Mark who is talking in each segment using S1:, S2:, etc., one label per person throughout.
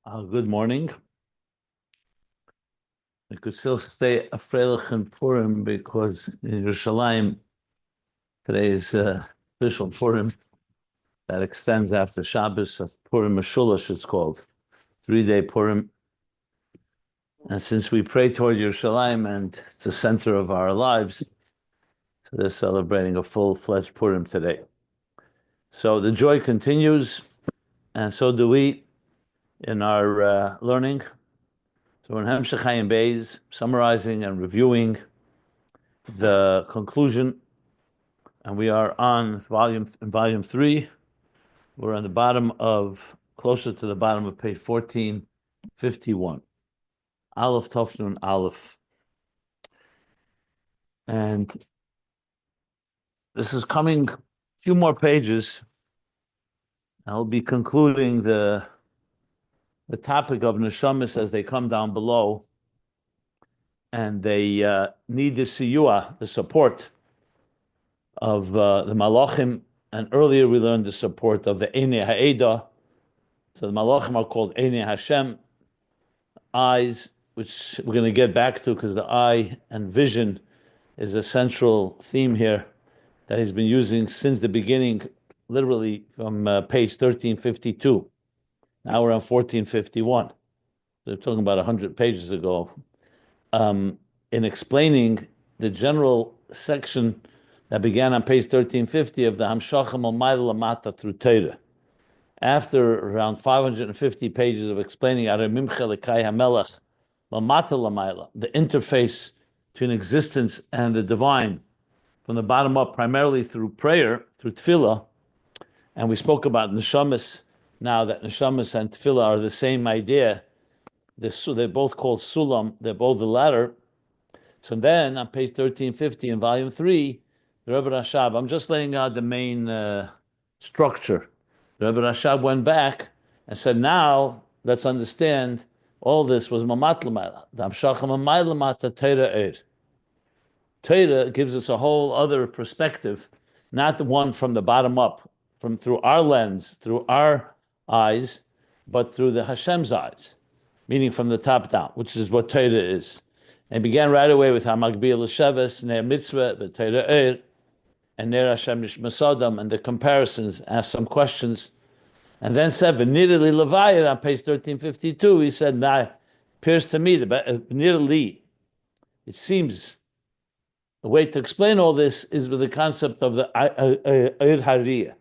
S1: Good morning. We could still stay a Freilich in Purim because in Yerushalayim, today is official Purim that extends after Shabbos. Purim Meshulash, it's called. 3-day Purim. And since we pray toward Yerushalayim and it's the center of our lives, so they're celebrating a full-fledged Purim today. So the joy continues, and so do we in our learning. So we're in Ayin Beis, summarizing and reviewing the conclusion, and we are on volume 3. We're on the bottom closer to the bottom of page 1451. Aleph Tofnun Aleph. And this is coming a few more pages. I'll be concluding the topic of neshamas as they come down below, and they need the siyua, the support of the malachim. And earlier we learned the support of the Einei Ha'eda. So the malachim are called Einei Hashem, eyes, which we're going to get back to because the eye and vision is a central theme here that he's been using since the beginning, literally from page 1352. Now we're on 1451. They're talking about 100 pages ago. In explaining the general section that began on page 1350 of the Hamshachim al-Mayla Lamata through Torah. After around 550 pages of explaining Aramim Chelekai HaMelech Lamata Lamayla, the interface between existence and the divine, from the bottom up, primarily through prayer, through tefillah, and we spoke about neshamas. Now that neshamas and tefillah are the same idea, they're both called sulam, they're both the ladder. So then on page 1350 in volume 3, the Rebbe Rashab, I'm just laying out the main structure. The Rebbe Rashab went back and said, now let's understand all this was mamat l'mayla. The Hamshachim l'mayla mata Torah eir. Torah gives us a whole other perspective, not the one from the bottom up, through our lens, through our eyes, but through the Hashem's eyes, meaning from the top down, which is what Torah is. And began right away with Hamagbi l'sheves, Ner mitzvah, the Torah eir, and Ner Hashem nishmasodam, and the comparisons, asked some questions, and then said, V'nirli levayir, on page 1352, he said, nah, appears to me, V'nirli, it seems, the way to explain all this is with the concept of the eir hariyah,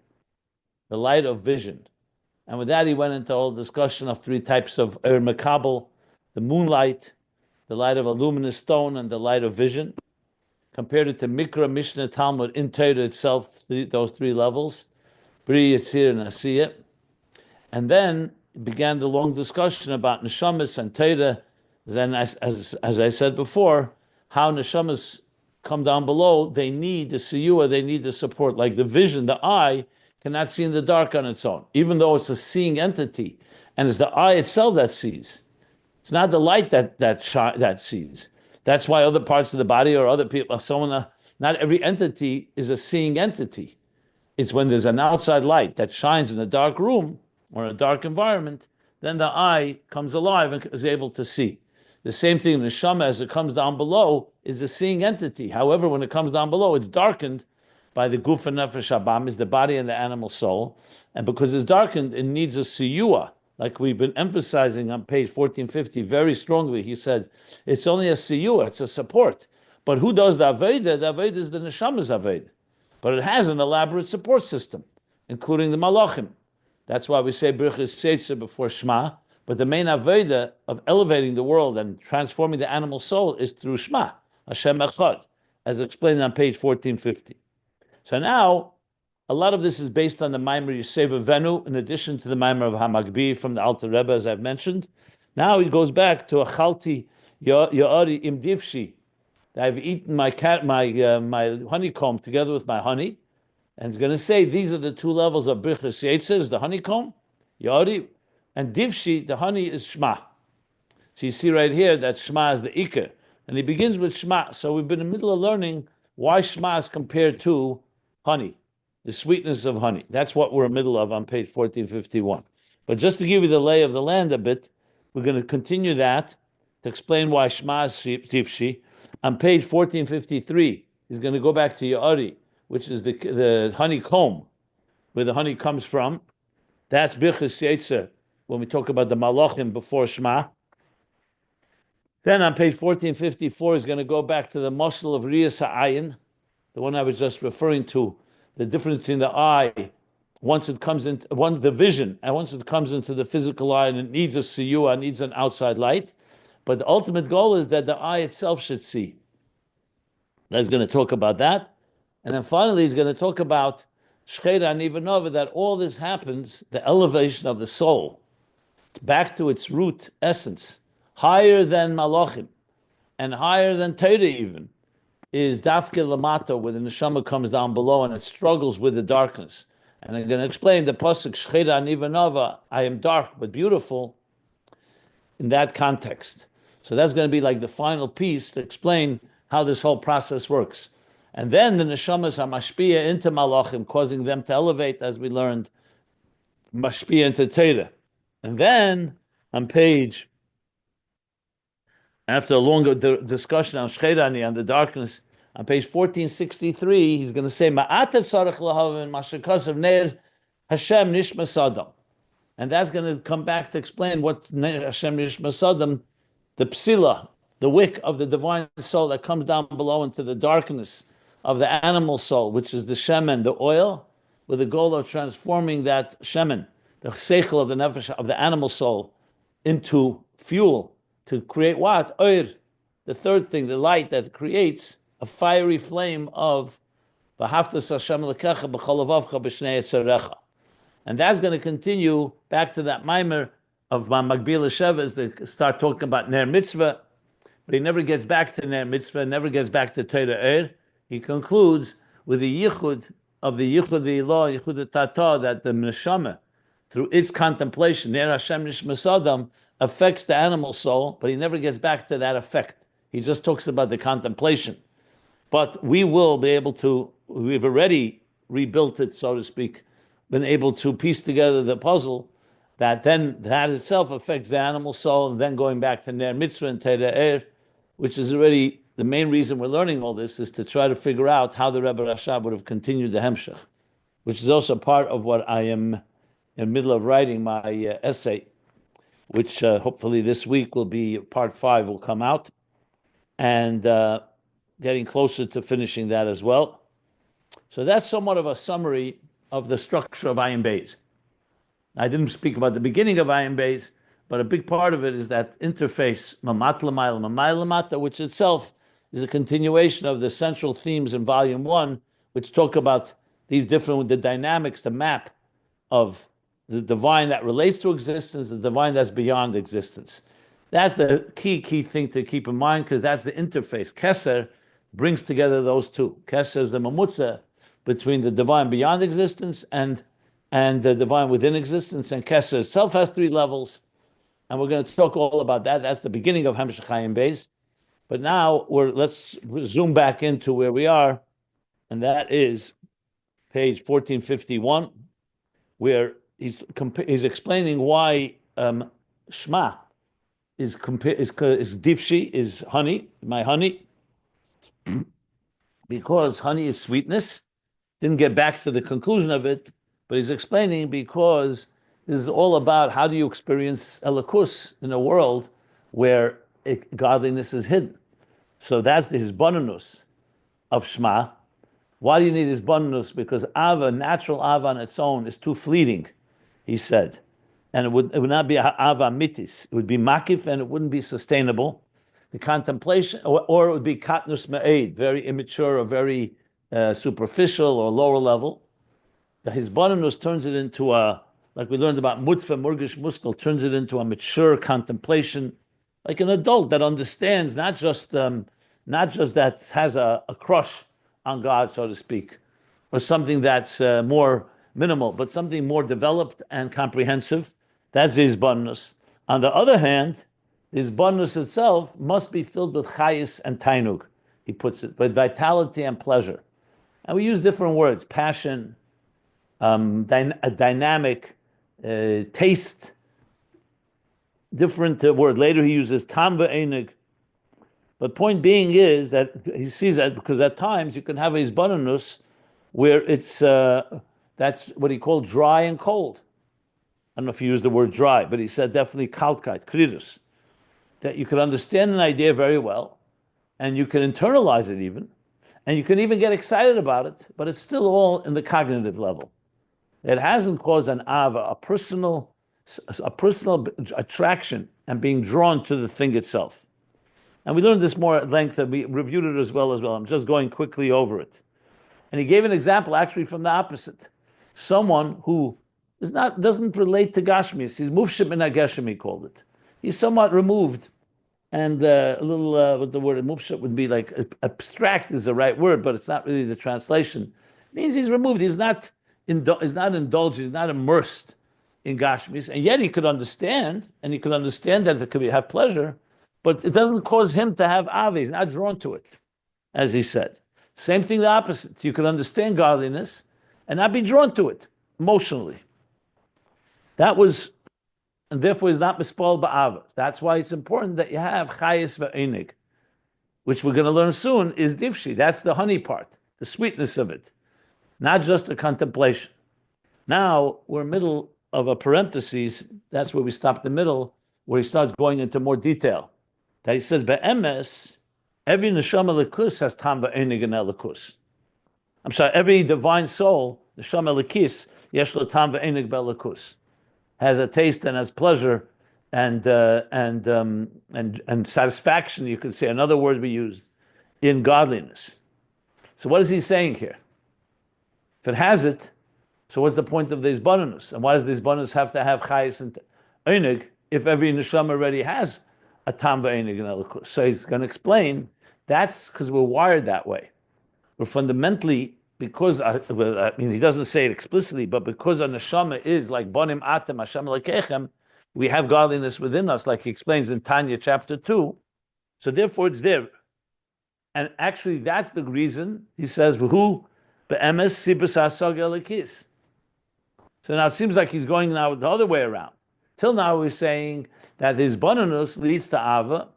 S1: the light of vision. And with that, he went into a whole discussion of 3 types of eir makabel, the moonlight, the light of a luminous stone, and the light of vision. Compared it to Mikra, Mishnah, Talmud, in Torah itself, those 3 levels, Bri, Yitzir, and Asiyah. And then began the long discussion about neshamas and Torah. Then, as I said before, how neshamas come down below, they need the siyua, they need the support. Like the vision, the eye cannot see in the dark on its own, even though it's a seeing entity, and it's the eye itself that sees. It's not the light that sees. That's why other parts of the body or other people, not every entity is a seeing entity. It's when there's an outside light that shines in a dark room or a dark environment, then the eye comes alive and is able to see. The same thing, the neshama, as it comes down below, is a seeing entity. However, when it comes down below, it's darkened by the guf and nefesh habam, is the body and the animal soul. And because it's darkened, it needs a siyua. Like we've been emphasizing on page 1450 very strongly, he said, it's only a siyua, it's a support. But who does the Aveda? The Aveda is the Neshama's Aveda. But it has an elaborate support system, including the Malachim. That's why we say Birchas Seitzer before Shema. But the main Aveda of elevating the world and transforming the animal soul is through Shema, Hashem Echad, as explained on page 1450. So now, a lot of this is based on the Maimer Yosef Venu, in addition to the Maimer of Hamagbi from the Alter Rebbe, as I've mentioned. Now he goes back to Achalti Ya'ari Im Divshi. I've eaten my honeycomb together with my honey, and it's going to say these are the 2 levels of Birchas Yetzer, the honeycomb, Ya'ari, and Divshi, the honey is Shema. So you see right here that Shema is the Iker, and he begins with Shema. So we've been in the middle of learning why Shema is compared to honey, the sweetness of honey. That's what we're in the middle of on page 1451. But just to give you the lay of the land a bit, We're going to continue that to explain why Shema is Tifshi. On page 1453, he's going to go back to Ya'ari, which is the honeycomb, where the honey comes from. That's Birchus Yetzer, when we talk about the Malachim before Shema. Then on page 1454, he's going to go back to the muscle of Riyas Ayin, the one I was just referring to, the difference between the eye, once it comes into the vision, and once it comes into the physical eye, and it needs a siyua, it needs an outside light. But the ultimate goal is that the eye itself should see. He's going to talk about that. And then finally, he's going to talk about Shcheira Nivanova, that all this happens, the elevation of the soul, back to its root essence, higher than Malachim, and higher than Torah even, is Dafke Lamata, where the Neshama comes down below and it struggles with the darkness. And I'm going to explain the Pasuk, Shcheira Nivanova, I am dark but beautiful, in that context. So that's going to be like the final piece to explain how this whole process works. And then the neshamas are mashpia into malachim, causing them to elevate, as we learned, mashpia into Torah. And then on page, after a longer discussion on Shcheirani, on the darkness, on page 1463, he's going to say, Ma'atat sarach lahavin mashakasav ner Hashem nishma sadam. And that's going to come back to explain what Hashem nishma sadam, the psila, the wick of the divine soul that comes down below into the darkness of the animal soul, which is the shemen, the oil, with the goal of transforming that shemen, the seichel of the nefesh, of the animal soul, into fuel to create what? Oir. The third thing, the light that creates a fiery flame of v'haftas Hashem lekecha b'chol avavcha b'shnei etzarecha. And that's going to continue back to that mimer of Magbila Shevas that start talking about Ner Mitzvah, but he never gets back to Ner Mitzvah, never gets back to Torah. He concludes with the yichud of the yichud Ilah, yichud Tata, that the neshama, through its contemplation, Ner Hashem Nishma Sadam, affects the animal soul, but he never gets back to that effect. He just talks about the contemplation. But we will be able to, we've already rebuilt it, so to speak, been able to piece together the puzzle that then that itself affects the animal soul, and then going back to Ner Mitzvah and Torah, which is already the main reason we're learning all this, is to try to figure out how the Rebbe Rashab would have continued the Hemshech, which is also part of what I am in the middle of writing, my essay, which hopefully this week will be, part 5 will come out, and getting closer to finishing that as well. So that's somewhat of a summary of the structure of Ayin Beis. I didn't speak about the beginning of Ayin Beis, but a big part of it is that interface, Mamat L'mayla, Mamayla Lamata, which itself is a continuation of the central themes in Volume 1, which talk about these different, the dynamics, the map of the divine that relates to existence, the divine that's beyond existence. That's the key thing to keep in mind, because that's the interface. Keser brings together those two. Keser is the mamutza between the divine beyond existence and the divine within existence, and Keser itself has 3 levels, and we're going to talk all about that. That's the beginning of Hemshech Ayin Beis. But now let's zoom back into where we are, and that is page 1451, where he's explaining why Shema is divshi, is honey, my honey, because honey is sweetness. Didn't get back to the conclusion of it, but he's explaining because this is all about how do you experience Elokus in a world where godliness is hidden. So that's the hisbonenus of Shema. Why do you need hisbonenus? Because Ava, natural Ava on its own, is too fleeting, he said. And it would not be Ava mitis. It would be makif, and it wouldn't be sustainable. The contemplation, or it would be katnus ma'ed, very immature or very superficial or lower level. The hisbonenus turns it into a, like we learned about mutfa, murgish muskel, turns it into a mature contemplation, like an adult that understands not just that has a crush on God, so to speak, or something that's more minimal, but something more developed and comprehensive. That's the hisbonenus. On the other hand, the hisbonenus itself must be filled with chayis and tainug, he puts it, with vitality and pleasure. And we use different words: passion, a dynamic taste, different word. Later he uses tam ve'enig. But point being is that he sees that because at times you can have a hisbananus where it's that's what he called dry and cold. I don't know if he used the word dry, but he said definitely kaltkite, kridus. That you can understand an idea very well, and you can internalize it even, and you can even get excited about it, but it's still all in the cognitive level. It hasn't caused an ava, a personal attraction and being drawn to the thing itself. And we learned this more at length, and we reviewed it as well. I'm just going quickly over it. And he gave an example actually from the opposite. Someone who doesn't relate to Gashmis. He's mufshim in Ageshim, he called it. He's somewhat removed, and a little, what the word mufshim would be like, abstract is the right word, but it's not really the translation. It means he's removed. He's not indulged. He's not immersed in Gashmis, and yet he could understand, that it could have pleasure, but it doesn't cause him to have ave. He's not drawn to it, as he said. Same thing, the opposite. You could understand godliness and not be drawn to it emotionally. And therefore he's not mispal ba'ava. That's why it's important that you have chayis ve'enig, which we're going to learn soon is divshi. That's the honey part, the sweetness of it, not just a contemplation. Now we're middle of a parenthesis. That's where we stop the middle, where he starts going into more detail. That he says, be'emes, every neshama lekus has tam ve'enig and elikus. I'm sorry, every divine soul, neshama lekis, yesh lo tam ve'enig be'elikus, has a taste and has pleasure and satisfaction, you could say, another word we used, in godliness. So what is he saying here? If it has it, so what's the point of these bonus? And why does these bonus have to have chayis and einig if every neshama already has a tam ve'einig and elikus? So he's going to explain that's because we're wired that way. We're fundamentally, because he doesn't say it explicitly, but because a neshama is like bonim atem Hashem lekechem, we have godliness within us, like he explains in Tanya chapter 2. So therefore it's there. And actually that's the reason he says, V'hu be'emes sibus hasog elikis. So now it seems like he's going now the other way around. Till now we're saying that his bonus leads to ava,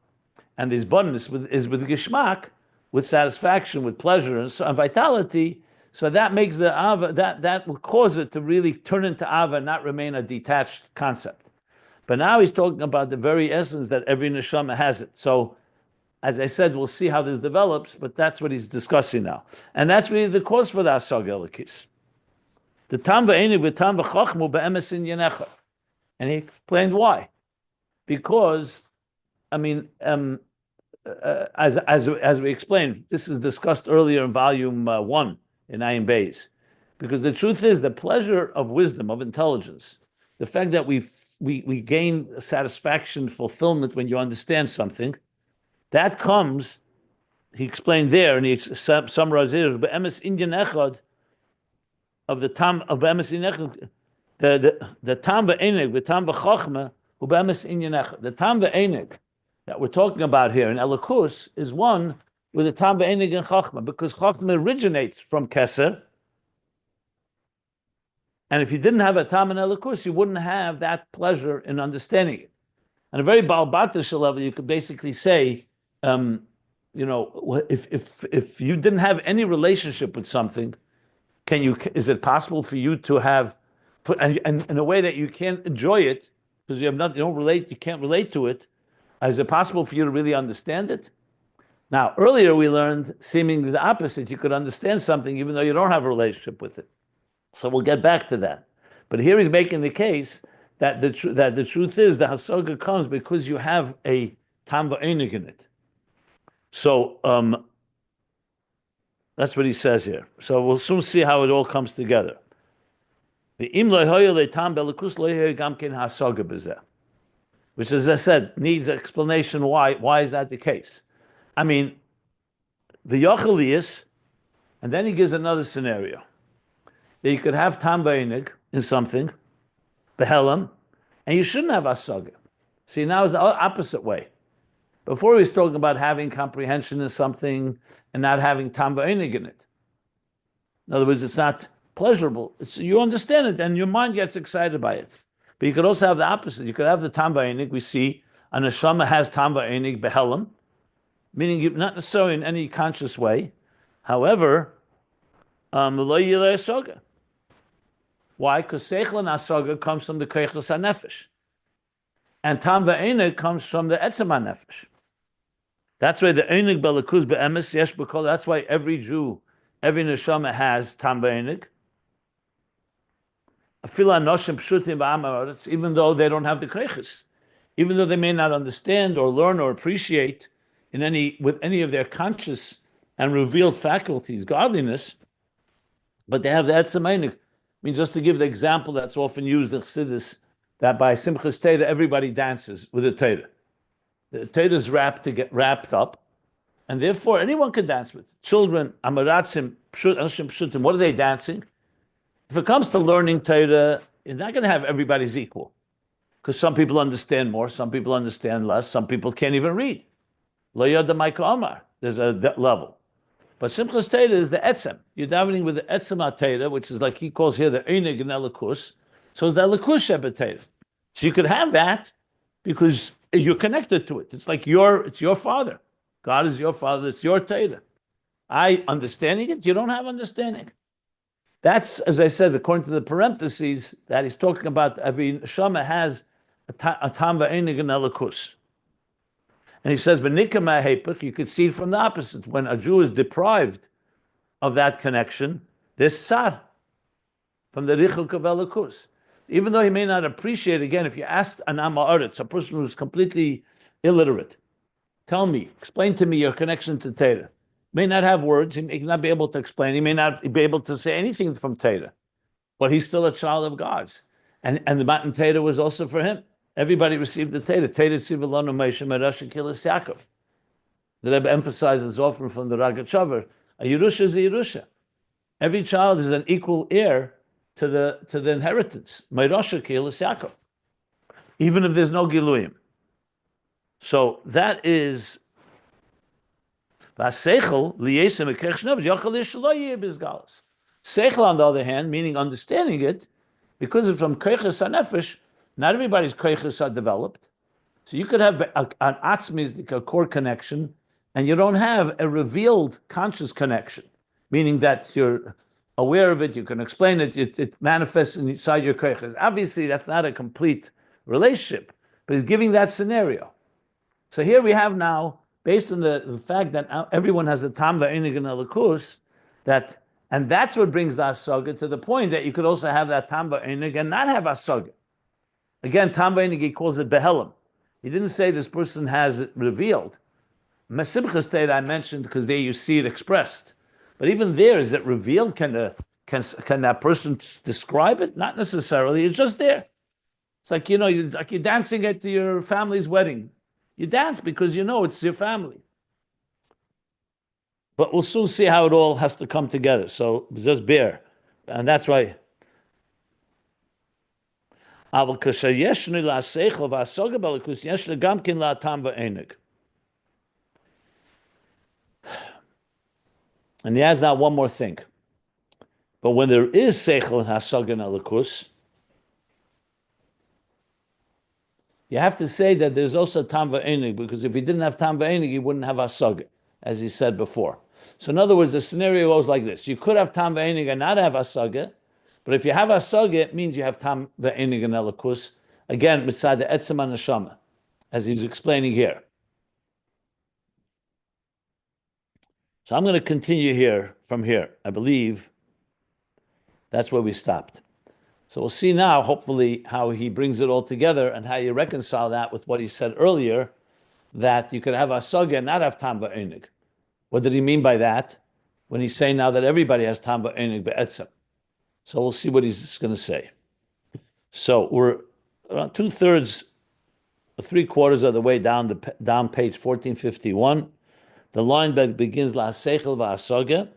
S1: and his bonus is with gishmak, with satisfaction, with pleasure and vitality. So that makes the ava, that will cause it to really turn into ava and not remain a detached concept. But now he's talking about the very essence that every neshama has it. So, as I said, we'll see how this develops, but that's what he's discussing now. And that's really the cause for the asog elikis. The tam ve'enig v'tam v'chachmu be'emes in yenecha. And he explained why. Because, as we explained, this is discussed earlier in volume 1 in Ayin Beis. Because the truth is, the pleasure of wisdom, of intelligence, the fact that we gain satisfaction, fulfillment when you understand something, that comes, he explained there, and he summarized here, be'emes in yenechad, of the tam of be'emes in yenechad, the tam ve'enig, the tam ve'chachma, who be'emes in yenechad. The tam ve'enig that we're talking about here in elikus is one with the tam ve'enig and chachma, because chachma originates from keser. And if you didn't have a tam and elikus, you wouldn't have that pleasure in understanding it. On a very balbatish level, you could basically say, if you didn't have any relationship with something, is it possible for you to have, and in a way that you can't enjoy it because you can't relate to it? Is it possible for you to really understand it? Now, earlier we learned seemingly the opposite. You could understand something even though you don't have a relationship with it. So we'll get back to that. But here he's making the case that the truth is the hasaga comes because you have a tam v'einig in it. So that's what he says here. So we'll soon see how it all comes together. Which, as I said, needs explanation why. Why is that the case? I mean, the yochel is, and then he gives another scenario. That you could have tam v'einig in something, behelam, and you shouldn't have asaga. See, now it's the opposite way. Before he was talking about having comprehension in something and not having tam v'einig in it. In other words, it's not pleasurable. You understand it and your mind gets excited by it. But you could also have the opposite. You could have the tam va'enig. We see a neshama has tam va'enig behelam, meaning not necessarily in any conscious way. However, lo yireh asaga. Why? Because seichel and asaga comes from the koiches hanefesh, and tam va'enig comes from the etzem hanefesh. That's why the enig belakus be'emes yesh b'kol. That's why every Jew, every neshama has tam va'enig. Even though they don't have the koiches, even though they may not understand or learn or appreciate with any of their conscious and revealed faculties godliness, but they have the etzem einig. I mean, just to give the example that's often used in Chassidus, that by Simchas Torah everybody dances with the Torah. The Torah is wrapped up, and therefore anyone can dance with it. Children, amaratzim, pshutim, what are they dancing? If it comes to learning Torah, it's not going to have everybody's equal, because some people understand more, some people understand less, some people can't even read. Lo yada ma'ika amar. There's a level. But Simchas Torah is the etzem. You're davening with the etzem HaTorah, which is like he calls here the einig and elikus. So it's the elikus shebet. So you could have that because you're connected to it. It's like it's your father. God is your father. It's your Torah. I understanding it. You don't have understanding. That's, as I said, according to the parentheses that he's talking about. Every neshama has a tam va'enig and elikus. And he says, "V'nikama hepech." You could see it from the opposite. When a Jew is deprived of that connection, there's tsar from the richuk of elikus. Even though he may not appreciate, again, if you asked an Amaretz, a person who's completely illiterate, tell me, explain to me your connection to Torah. May not have words, he may not be able to explain, he may not be able to say anything from Torah, but he's still a child of God's. And the Matan Torah was also for him. Everybody received the Torah. Torah tzivilanu Moshe Merasha Kilas Yaakov. The Rebbe emphasizes often from the Ragachover, a Yerusha is a Yerusha. Every child is an equal heir to the inheritance. Merasha Kilas Yaakov. Even if there's no Giluyim. So that is Seichel, on the other hand, meaning understanding it, because it's from koiches hanefesh, not everybody's koiches are developed. So you could have an atzmiz, a core connection, and you don't have a revealed conscious connection, meaning that you're aware of it, you can explain it, it manifests inside your koiches. Obviously, that's not a complete relationship, but he's giving that scenario. So here we have now, based on the fact that everyone has a tam va'enig and elikus, and that's what brings the asaga to the point that you could also have that tam va'enig and not have asaga. Again, tam va'enig, he calls it behelam. He didn't say this person has it revealed. Simchas Torah I mentioned because there you see it expressed. But even there, is it revealed? Can that person describe it? Not necessarily. It's just there. It's like, like you're dancing at your family's wedding. You dance because it's your family. But we'll soon see how it all has to come together. So just bear. And that's why. And he has now one more thing. But when there is seichel and hasaga and elikus, you have to say that there's also tam va'enig, because if he didn't have tam va'enig, he wouldn't have hasaga, as he said before. So in other words, the scenario goes like this. You could have tam va'enig and not have hasaga, but if you have hasaga, it means you have tam va'enig and elikus. Again, mitzad the etzem haneshama, as he's explaining here. So I'm going to continue from here. I believe that's where we stopped. So we'll see now, hopefully, how he brings it all together and how you reconcile that with what he said earlier, that you could have hasaga and not have tam va'enig. What did he mean by that? When he's saying now that everybody has tam va'enig be'etzem. So we'll see what he's going to say. So we're around 2/3, or 3/4 of the way down page 1451. The line that begins la seichel va'hasaga,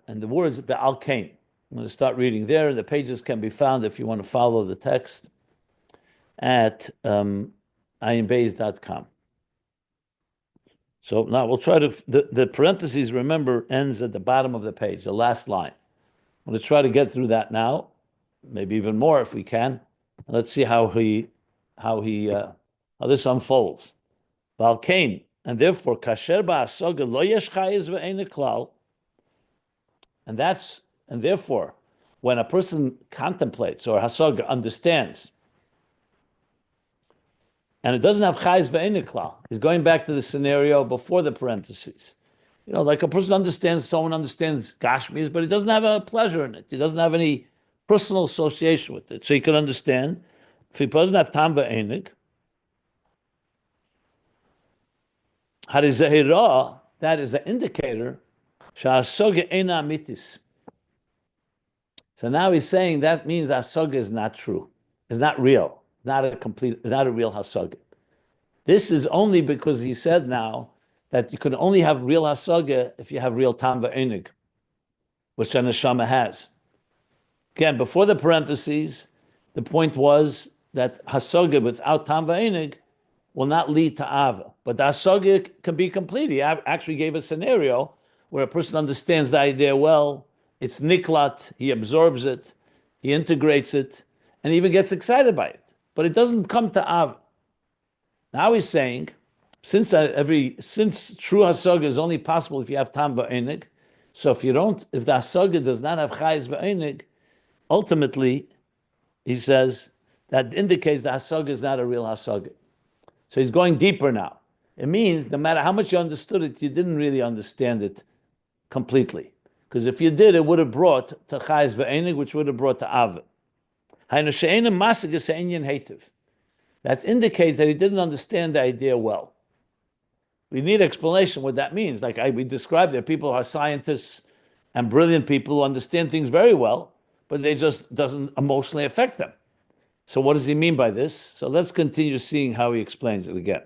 S1: and the words be'al kain. I'm going to start reading there. The pages can be found if you want to follow the text at ayinbeis.com. So now we'll try to, the parentheses, remember, ends at the bottom of the page, the last line. I'm going to try to get through that now. maybe even more if we can. Let's see how this unfolds. Valkain, and therefore kasher ba'asoga lo yesh chayes ve'ein klal. And therefore, when a person contemplates or hasoga understands, and it doesn't have chayes ve'ein klal, he's going back to the scenario before the parentheses. Like a person someone understands Gashmis, but he doesn't have a pleasure in it. He doesn't have any personal association with it. So he can understand. If he doesn't have tam ve'enig, harizahira, that is an indicator, sha'asoga eina mitis. So now he's saying that means hasoga is not true. It's not real. Not a real hasoga. This is only because he said now that you can only have real hasaga if you have real tam ve'enig, which a neshama has. Again, before the parentheses, the point was that hasaga without tam ve'enig will not lead to ava. But the hasaga can be complete. He actually gave a scenario where a person understands the idea well, it's niklat, he absorbs it, he integrates it, and even gets excited by it. But it doesn't come to ava. Now he's saying, since true hasaga is only possible if you have tam ve'enig, so if the hasaga does not have chayes ve'enig, ultimately, he says that indicates the hasaga is not a real hasaga. So he's going deeper now. It means no matter how much you understood it, you didn't really understand it completely. Because if you did, it would have brought to chayes ve'enig, which would have brought to ava. That indicates that he didn't understand the idea well. We need explanation what that means. Like we described, there are people who are scientists and brilliant people who understand things very well, but they just doesn't emotionally affect them. So what does he mean by this? So let's continue seeing how he explains it again.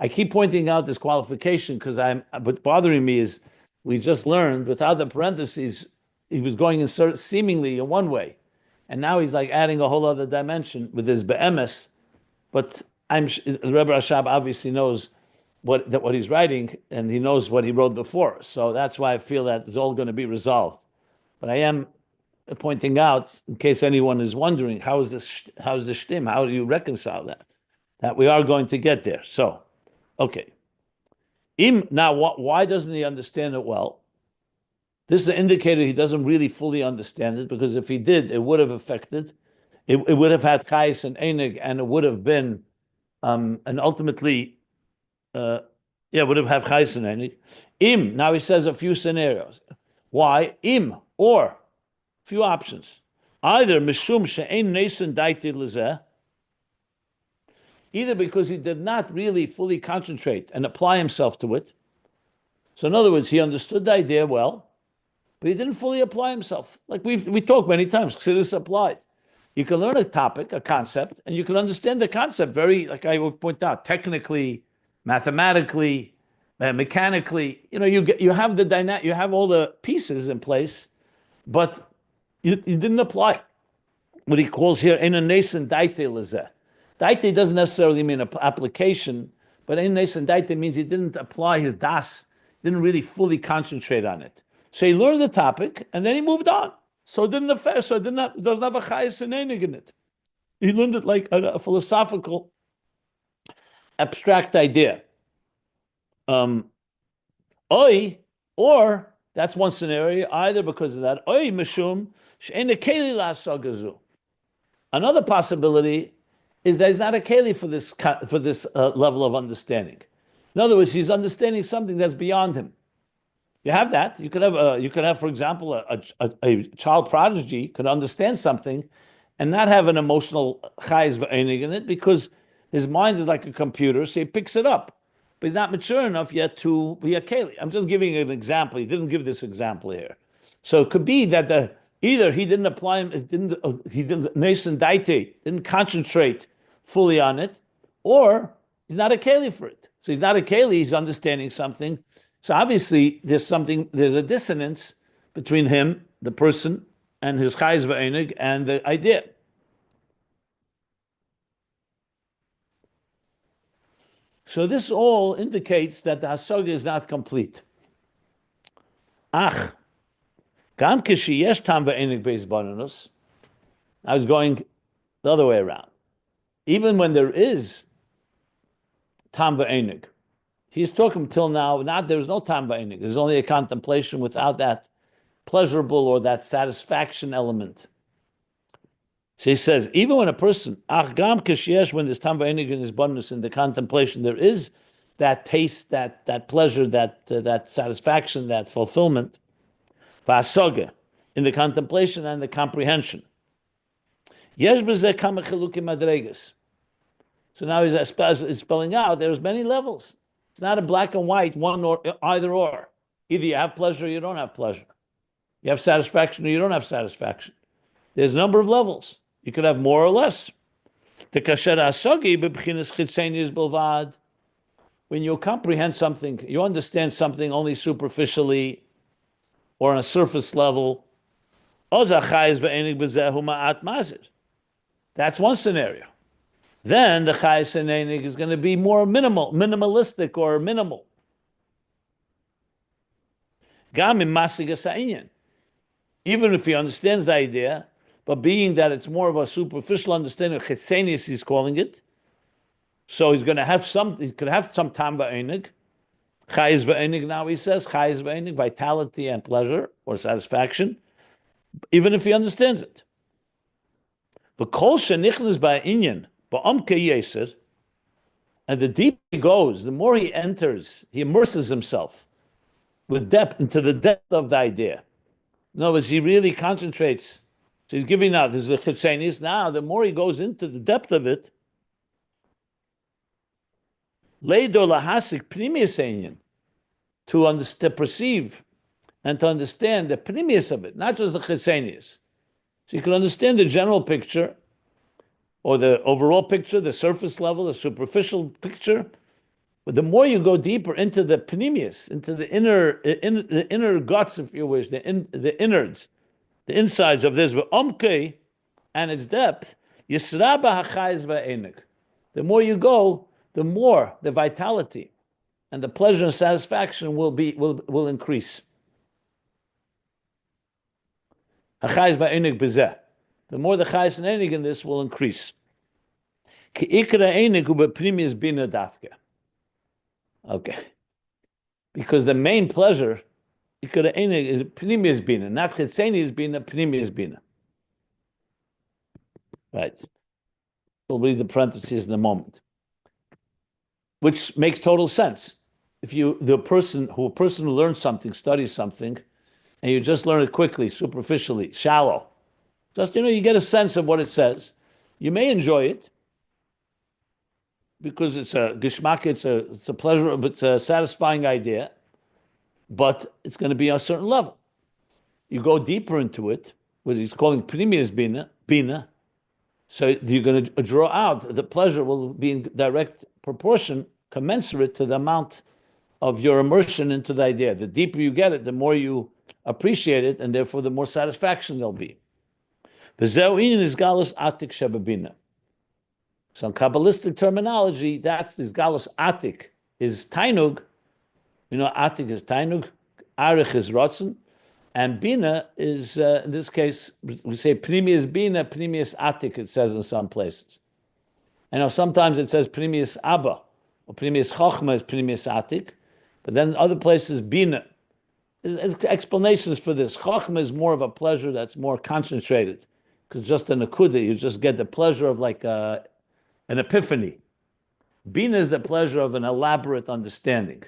S1: I keep pointing out this qualification because what's bothering me is we just learned without the parentheses, he was going seemingly in one way. And now he's like adding a whole other dimension with his be'emes. But the Rebbe Rashab obviously knows what he's writing, and he knows what he wrote before. So that's why I feel that it's all going to be resolved. But I am pointing out, in case anyone is wondering, how is the shtim? How do you reconcile that? That we are going to get there. So, okay. Now, why doesn't he understand it well? This is an indicator he doesn't really fully understand it, because if he did, it would have affected. It would have had chayes and enig, and it would have been, and ultimately, would have chayes and enig. Now he says a few scenarios. Why? Or, few options. Either mishum she'ein nesen daiti lezeh, either because he did not really fully concentrate and apply himself to it. So in other words, he understood the idea well, but he didn't fully apply himself. Like we talked many times, chassidus applied. You can learn a topic, a concept, and you can understand the concept very, like I would point out, technically, mathematically, mechanically. You have the dynamic, you have all the pieces in place, but you didn't apply what he calls here in a nascent daite lezeh. Daite doesn't necessarily mean an application, but in nascent daite means he didn't apply his das, didn't really fully concentrate on it. So he learned the topic and then he moved on. So it didn't affect, doesn't have a chayes and enig in it. He learned it like a philosophical, abstract idea. Or that's one scenario, either because of that, mishum she'ena keli la'asagazu. Another possibility is that he's not a keli for this level of understanding. In other words, he's understanding something that's beyond him. You have that. You could have, for example, a child prodigy could understand something and not have an emotional chayes v'enig in it because his mind is like a computer, so he picks it up. But he's not mature enough yet to be a keli. I'm just giving you an example. He didn't give this example here. So it could be that either he didn't apply him, he didn't nation daite, didn't concentrate fully on it, or he's not a keli for it. So he's not a keli, he's understanding something. So obviously there's a dissonance between him, the person, and his chayes v'enig, and the idea. So this all indicates that the hasaga is not complete. Gam kishiyesh tam v'enig beis bananus. I was going the other way around. Even when there is tam v'enig, he's talking till now, there's no tam v'enig. There's only a contemplation without that pleasurable or that satisfaction element. So he says, even when a person, when there's tam v'enig in his bonus in the contemplation, there is that taste, that pleasure, that satisfaction, that fulfillment, v'asoge, in the contemplation and the comprehension. Yesh b'zeh kama chilukim madregas. So now he's spelling out there's many levels. It's not a black and white, one or either or. Either you have pleasure or you don't have pleasure. You have satisfaction or you don't have satisfaction. There's a number of levels. You could have more or less. When you comprehend something, you understand something only superficially or on a surface level. That's one scenario. Then the chayes and einig is going to be more minimalistic or minimal. Even if he understands the idea, but being that it's more of a superficial understanding, chitzenius he's calling it, so he's going to have he could have some tam v'einig. Chayes v'einig now he says, chayes v'einig, vitality and pleasure or satisfaction, even if he understands it. But kol shenichnas ba'inyan, ba'amke yeser, and the deeper he goes, the more he enters, he immerses himself with depth into the depth of the idea. In other words, he really concentrates. So he's giving out, this is the chitzenis. Now, the more he goes into the depth of it, leido lahasik pnimius einyan, to perceive and to understand the pnimius of it, not just the chitzenis. So you can understand the general picture, or the overall picture, the surface level, the superficial picture. But the more you go deeper into the pnimius, into the inner guts, if you wish, the innards, the insides of this, v'omkei, and its depth, yisraba hachayz v'enig. The more you go, the more the vitality and the pleasure and satisfaction will increase. Hachayz v'enig b'zeh. The more the chayz and enig in this will increase. Ki ikra enig hu b'pnimius bina dafke. Okay. Because the main pleasure, is pnimius bina, not chitzenius bina, pnimius bina. Right. We'll read the parentheses in a moment. Which makes total sense. If a person who learns something, studies something, and you just learn it quickly, superficially, shallow, just, you get a sense of what it says. You may enjoy it, because it's a geschmack, it's a pleasure, it's a satisfying idea, but it's going to be on a certain level. You go deeper into it, what he's calling pnimius bina, so you're going to draw out, the pleasure will be in direct proportion, commensurate to the amount of your immersion into the idea. The deeper you get it, the more you appreciate it, and therefore the more satisfaction there'll be. V'zeu inyan is galus atik shebabina. So in Kabbalistic terminology, that's this galus atik is tainug. Atik is tainug, arich is rotzen, and bina is, in this case, we say pnimius bina, pnimius atik, it says in some places. Sometimes it says pnimius abba, or pnimius chochma is pnimius atik, but then other places bina. There's explanations for this. Chochma is more of a pleasure that's more concentrated, because just in a kuda, you just get the pleasure of like an epiphany. Bina is the pleasure of an elaborate understanding.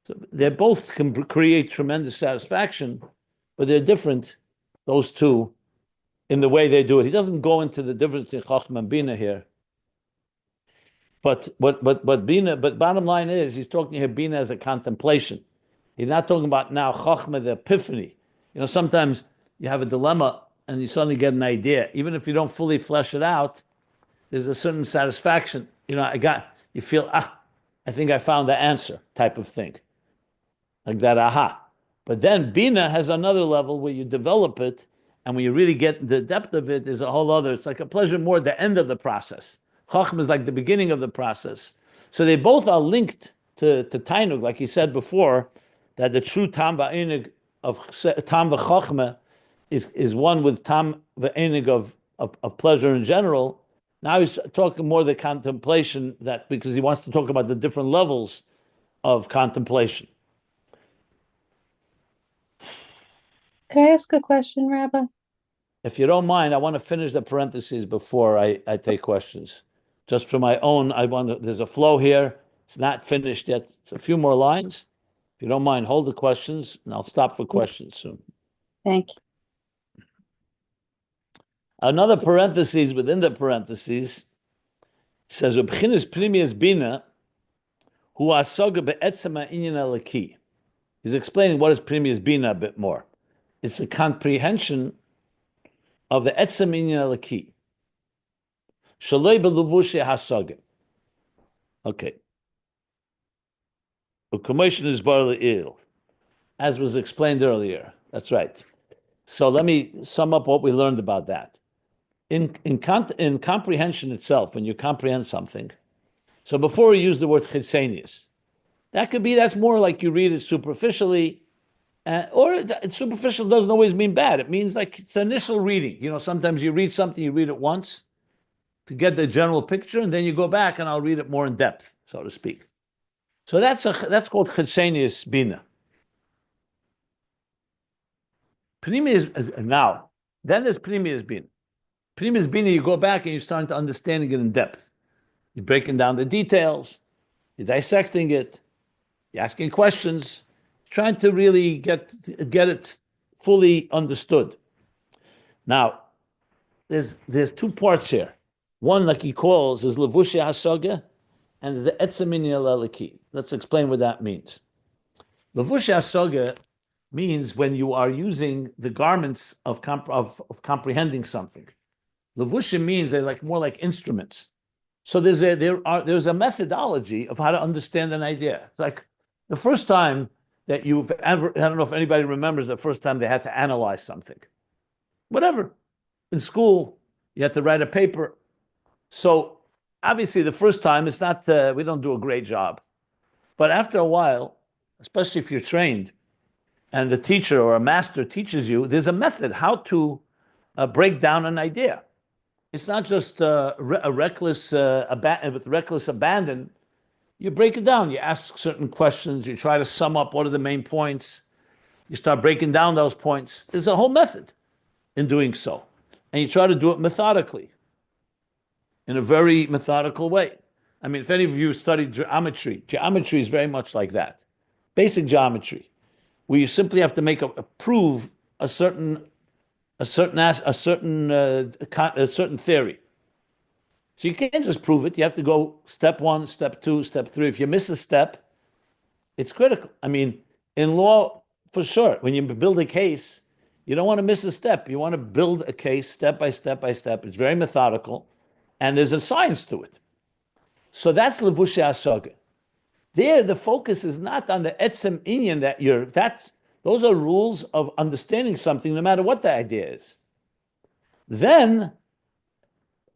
S1: So they both can create tremendous satisfaction, but they're different, those two, in the way they do it. He doesn't go into the difference in Chachma and Bina here. But bottom line is, he's talking here Bina as a contemplation. He's not talking about now Chachma, the epiphany. Sometimes you have a dilemma and you suddenly get an idea. Even if you don't fully flesh it out, there's a certain satisfaction. You feel, I think I found the answer type of thing. Like that, aha. But then Bina has another level where you develop it, and when you really get the depth of it, is a whole other, it's like a pleasure more at the end of the process. Chacham is like the beginning of the process. So they both are linked to Tainug, like he said before, that the true Tam Va'enig of Tam V'Chachma is one with Tam Va'enig of of pleasure in general. Now he's talking more the contemplation that because he wants to talk about the different levels of contemplation.
S2: Can I ask a question, Rabbi?
S1: If you don't mind, I want to finish the parentheses before I take questions. Just for my own, there's a flow here. It's not finished yet. It's a few more lines. If you don't mind, hold the questions, and I'll stop for questions soon.
S2: Thank you.
S1: Another parentheses within the parentheses says, "Ubchinis primius bina, hu asoga be'etzema inyan elaki." He's explaining what is primius bina a bit more. It's a comprehension of the etzem inyan elaki. Shaloi beluvushi hasoga. Okay. Commission is barely ill, as was explained earlier. That's right. So let me sum up what we learned about that. In comprehension itself, when you comprehend something, so before we use the word chitzenius, that's more like you read it superficially, or superficial doesn't always mean bad. It means like it's initial reading. You know, sometimes you read something, you read it once to get the general picture, and then you go back and I'll read it more in depth, so to speak. So that's called chitzenius bina. Now, then there's Pnimius Bina. Pnimius Bina, you go back and you're starting to understanding it in depth. You're breaking down the details, you're dissecting it, you're asking questions, trying to really get it fully understood. Now, there's two parts here. One, like he calls, is Levushi Hasoga, and the Etzemini Eleliki. Let's explain what that means. Levushi Hasoga means when you are using the garments of comprehending something. Levushim means they're more like instruments. So there's a methodology of how to understand an idea. It's like the first time that you've ever, I don't know if anybody remembers the first time they had to analyze something. Whatever. In school, you had to write a paper. So obviously the first time it's not, we don't do a great job. But after a while, especially if you're trained, and the teacher or a master teaches you, there's a method how to break down an idea. It's not just with reckless abandon. You break it down. You ask certain questions. You try to sum up what are the main points. You start breaking down those points. There's a whole method in doing so. And you try to do it methodically, in a very methodical way. I mean, if any of you studied geometry is very much like that. Basic geometry, where you simply have to prove a certain theory. So you can't just prove it. You have to go step 1, step 2, step 3. If you miss a step, it's critical. I mean, in law, for sure, when you build a case, you don't want to miss a step. You want to build a case step by step by step. It's very methodical, and there's a science to it. So that's levushei hasoga. There, the focus is not on the etzem inyan those are rules of understanding something, no matter what the idea is. Then,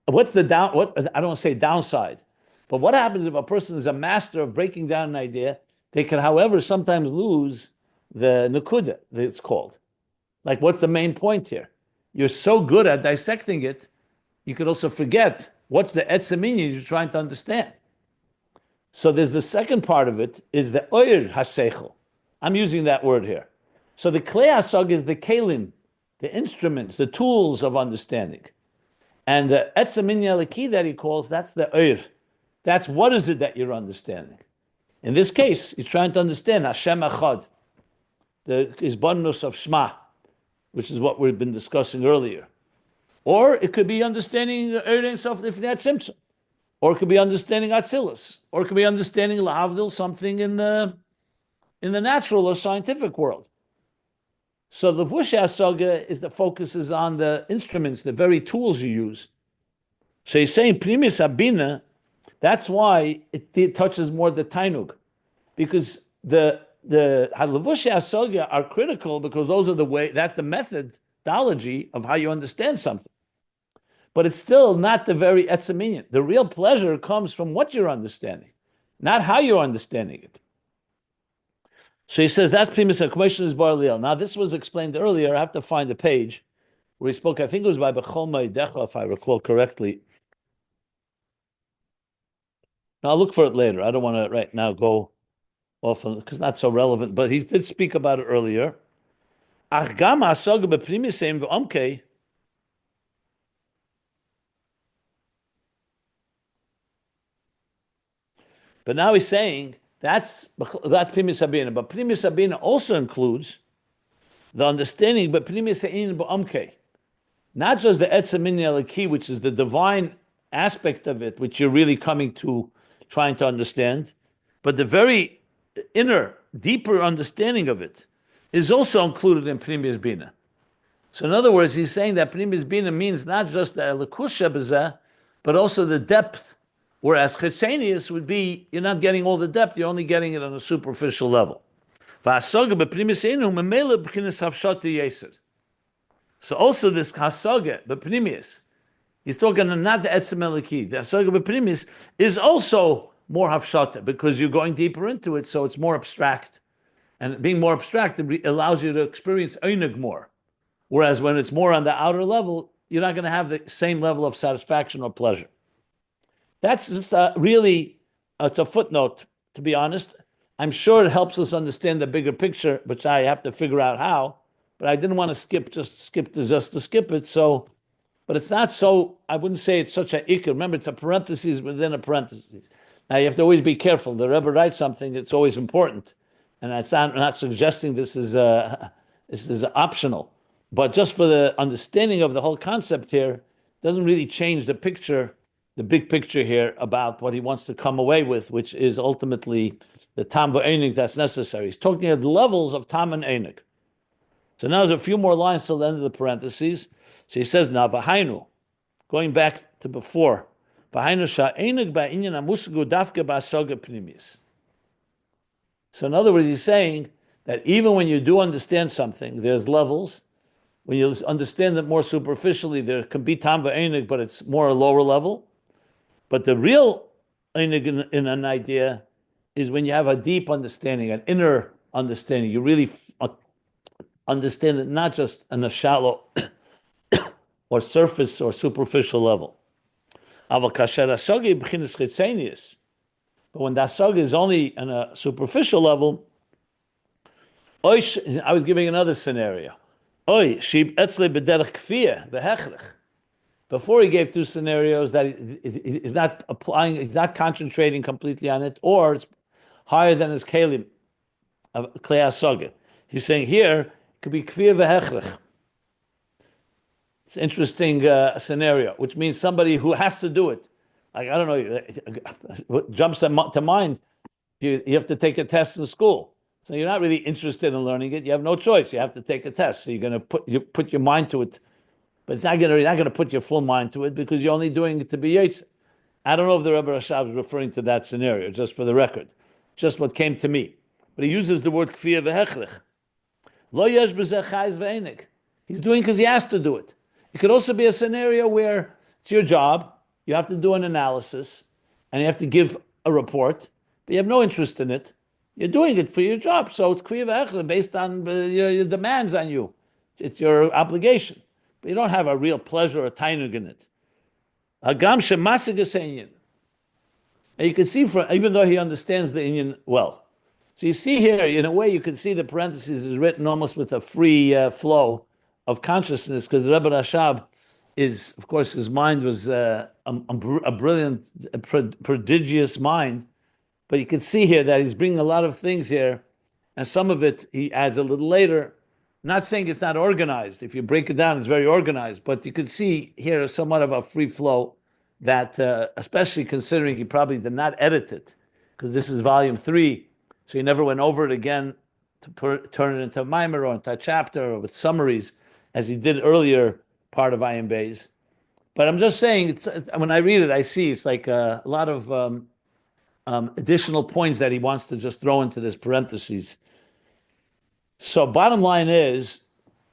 S1: I don't want to say downside, but what happens if a person is a master of breaking down an idea? They can, however, sometimes lose the nakuda, that it's called. Like, what's the main point here? You're so good at dissecting it, you could also forget what's the etzem inyan you're trying to understand. So there's the second part of it, is the oir haseichel. I'm using that word here. So the klei hasog is the kelim, the instruments, the tools of understanding. And the etzem inyan eliki that he calls, that's the oir. That's what is it that you're understanding. In this case, he's trying to understand Hashem Echad, the Izbarnus of Shema, which is what we've been discussing earlier. Or it could be understanding Oir Ein Sof Lifnei Tzimtzum. Or it could be understanding Atzilus. Or it could be understanding Lahavdil, something in the natural or scientific world. So the Levushei Hasoga is the focus is on the instruments, the very tools you use. So he's saying Primis Habina, that's why it touches more the Tainug. Because the Levushei Hasoga are critical because that's the methodology of how you understand something. But it's still not the very etzem inyan. The real pleasure comes from what you're understanding, not how you're understanding it. So he says that's primus commission is bar liel. Now this was explained earlier. I have to find the page where he spoke, I think it was by Bechol Ma'idecha, if I recall correctly. I'll look for it later. I don't want to right now go off because it's not so relevant, but he did speak about it earlier. Ach gam hasaga beprimisem v'omkei. But now he's saying that's primis sabina, but primis sabina also includes the understanding, but primis ein b'omkei. Not just the etzem eliki, which is the divine aspect of it, which you're really coming to, trying to understand, but the very inner, deeper understanding of it is also included in Primis Bina. So in other words, he's saying that Primis Bina means not just the Elikus Shebezeh, but also the depth, whereas Chetzenius would be, you're not getting all the depth, you're only getting it on a superficial level. So also this Hasaga, the Primis, he's talking not the Etzem Eliki. The Hasaga B'Primis is also more Hafshata because you're going deeper into it, so it's more abstract. And being more abstract allows you to experience Einig more. Whereas when it's more on the outer level, you're not going to have the same level of satisfaction or pleasure. That's just really, it's a footnote, to be honest. I'm sure it helps us understand the bigger picture, which I have to figure out how. But I didn't want to skip to skip it. So, but it's not so, I wouldn't say it's such a ikr. Remember, it's a parenthesis within a parenthesis. Now you have to always be careful. The Rebbe writes something, it's always important. And I'm not suggesting this is optional. But just for the understanding of the whole concept here, doesn't really change the picture, the big picture here about what he wants to come away with, which is ultimately the tam v'einig that's necessary. He's talking at the levels of tam and einig. So now there's a few more lines till the end of the parentheses. So he says, now v'hainu, going back to before, v'hainu sha'einig ba'inyan amusagu dafke ba'asoga pnimis. So in other words, he's saying that even when you do understand something, there's levels. When you understand it more superficially, there can be tam v'einig, but it's more a lower level. But the real einig in an idea is when you have a deep understanding, an inner understanding. You really understand it not just on a shallow or surface or superficial level. But when the asog is only on a superficial level, I was giving another scenario. Before he gave two scenarios that he's not applying, he's not concentrating completely on it, or it's higher than his kelim of klei asog. He's saying here it could be kfir v'hechrech. It's an interesting scenario, which means somebody who has to do it. Like, I don't know, what jumps to mind, you have to take a test in school. So you're not really interested in learning it. You have no choice. You have to take a test. So you're going to put your mind to it. But you're not going to put your full mind to it because you're only doing it to be Yetzer. I don't know if the Rebbe Rashab is referring to that scenario, just for the record. Just what came to me. But he uses the word kfir v'hechrech. Lo yesh b'zeh chayz v'einig. He's doing because he has to do it. It could also be a scenario where it's your job, you have to do an analysis, and you have to give a report, but you have no interest in it. You're doing it for your job, so it's kfir v'hechrech based on your demands on you. It's your obligation. But you don't have a real pleasure or tainug in it. Hagam shemasig inyan. And you can see, even though he understands the inyan well. So you see here, in a way, you can see the parentheses is written almost with a free flow of consciousness, because the Rebbe Rashab is, of course, his mind was a brilliant, prodigious mind. But you can see here that he's bringing a lot of things here, and some of it he adds a little later. Not saying it's not organized. If you break it down, it's very organized. But you can see here somewhat of a free flow that, especially considering he probably did not edit it, because this is volume 3, so he never went over it again to turn it into a mimer or into a chapter or with summaries, as he did earlier part of Ayin Beis. But I'm just saying, it's when I read it, I see it's like a lot of additional points that he wants to just throw into this parentheses. So bottom line is,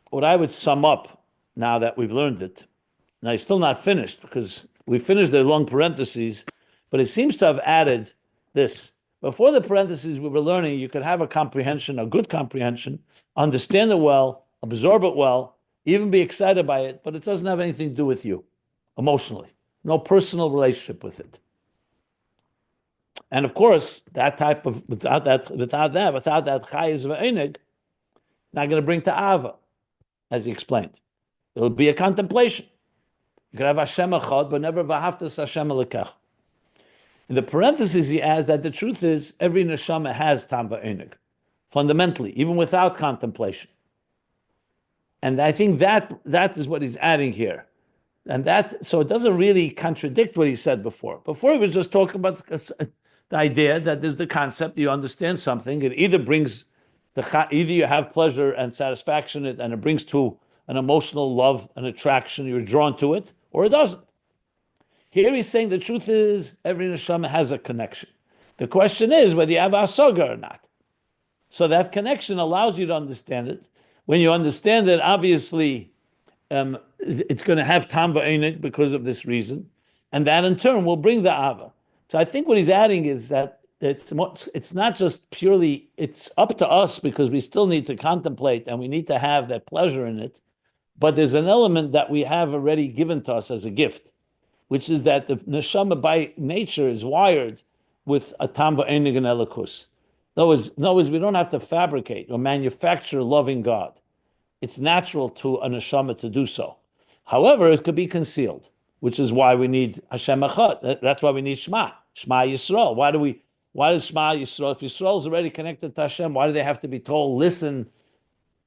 S1: what I would sum up now that we've learned it, now he's still not finished because we finished the long parentheses, but it seems to have added this. Before the parentheses we were learning, you could have a comprehension, a good comprehension, understand it well, absorb it well, even be excited by it, but it doesn't have anything to do with you emotionally. No personal relationship with it. And of course, that type of without that chayes v'einig, not going to bring to ava, as he explained. It'll be a contemplation. You could have Hashem echad, but never v'haftas Hashem lekech. In the parentheses, he adds that the truth is every neshama has tam v'einig, fundamentally, even without contemplation. And I think that is what he's adding here. And so it doesn't really contradict what he said before. Before he was just talking about the idea that there's the concept, you understand something, it either brings either you have pleasure and satisfaction in it, and it brings to an emotional love, an attraction, you're drawn to it, or it doesn't. Here he's saying the truth is every neshama has a connection. The question is whether you have asaga or not. So that connection allows you to understand it. When you understand it, obviously, it's going to have tam v'einig because of this reason, and that in turn will bring the ava. So I think what he's adding is that it's not just purely, it's up to us because we still need to contemplate and we need to have that pleasure in it, but there's an element that we have already given to us as a gift, which is that the neshama by nature is wired with a tam v'einig and elikus. In other words, we don't have to fabricate or manufacture loving God. It's natural to a neshama to do so. However, it could be concealed, which is why we need Hashem Echad. That's why we need Shema Yisrael. Why does Shema Yisrael? If Yisrael is already connected to Hashem, why do they have to be told, listen,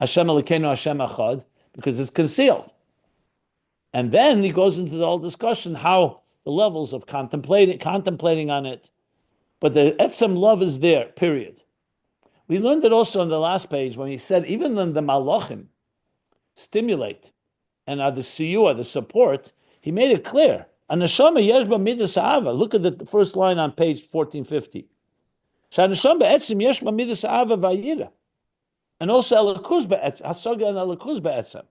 S1: Hashem Elokeinu, Hashem Echad? Because it's concealed. And then he goes into the whole discussion how the levels of contemplating on it. But the etzem love is there, period. We learned it also on the last page when he said, even when the malachim stimulate and are the siyua, the support, he made it clear. Anashama yeshba midas ava. Look at the first line on page 1450. Shanashama etzem yeshba midas ava vayira. And also elakuz be'etzem, hasaga and elakuz be'etzem.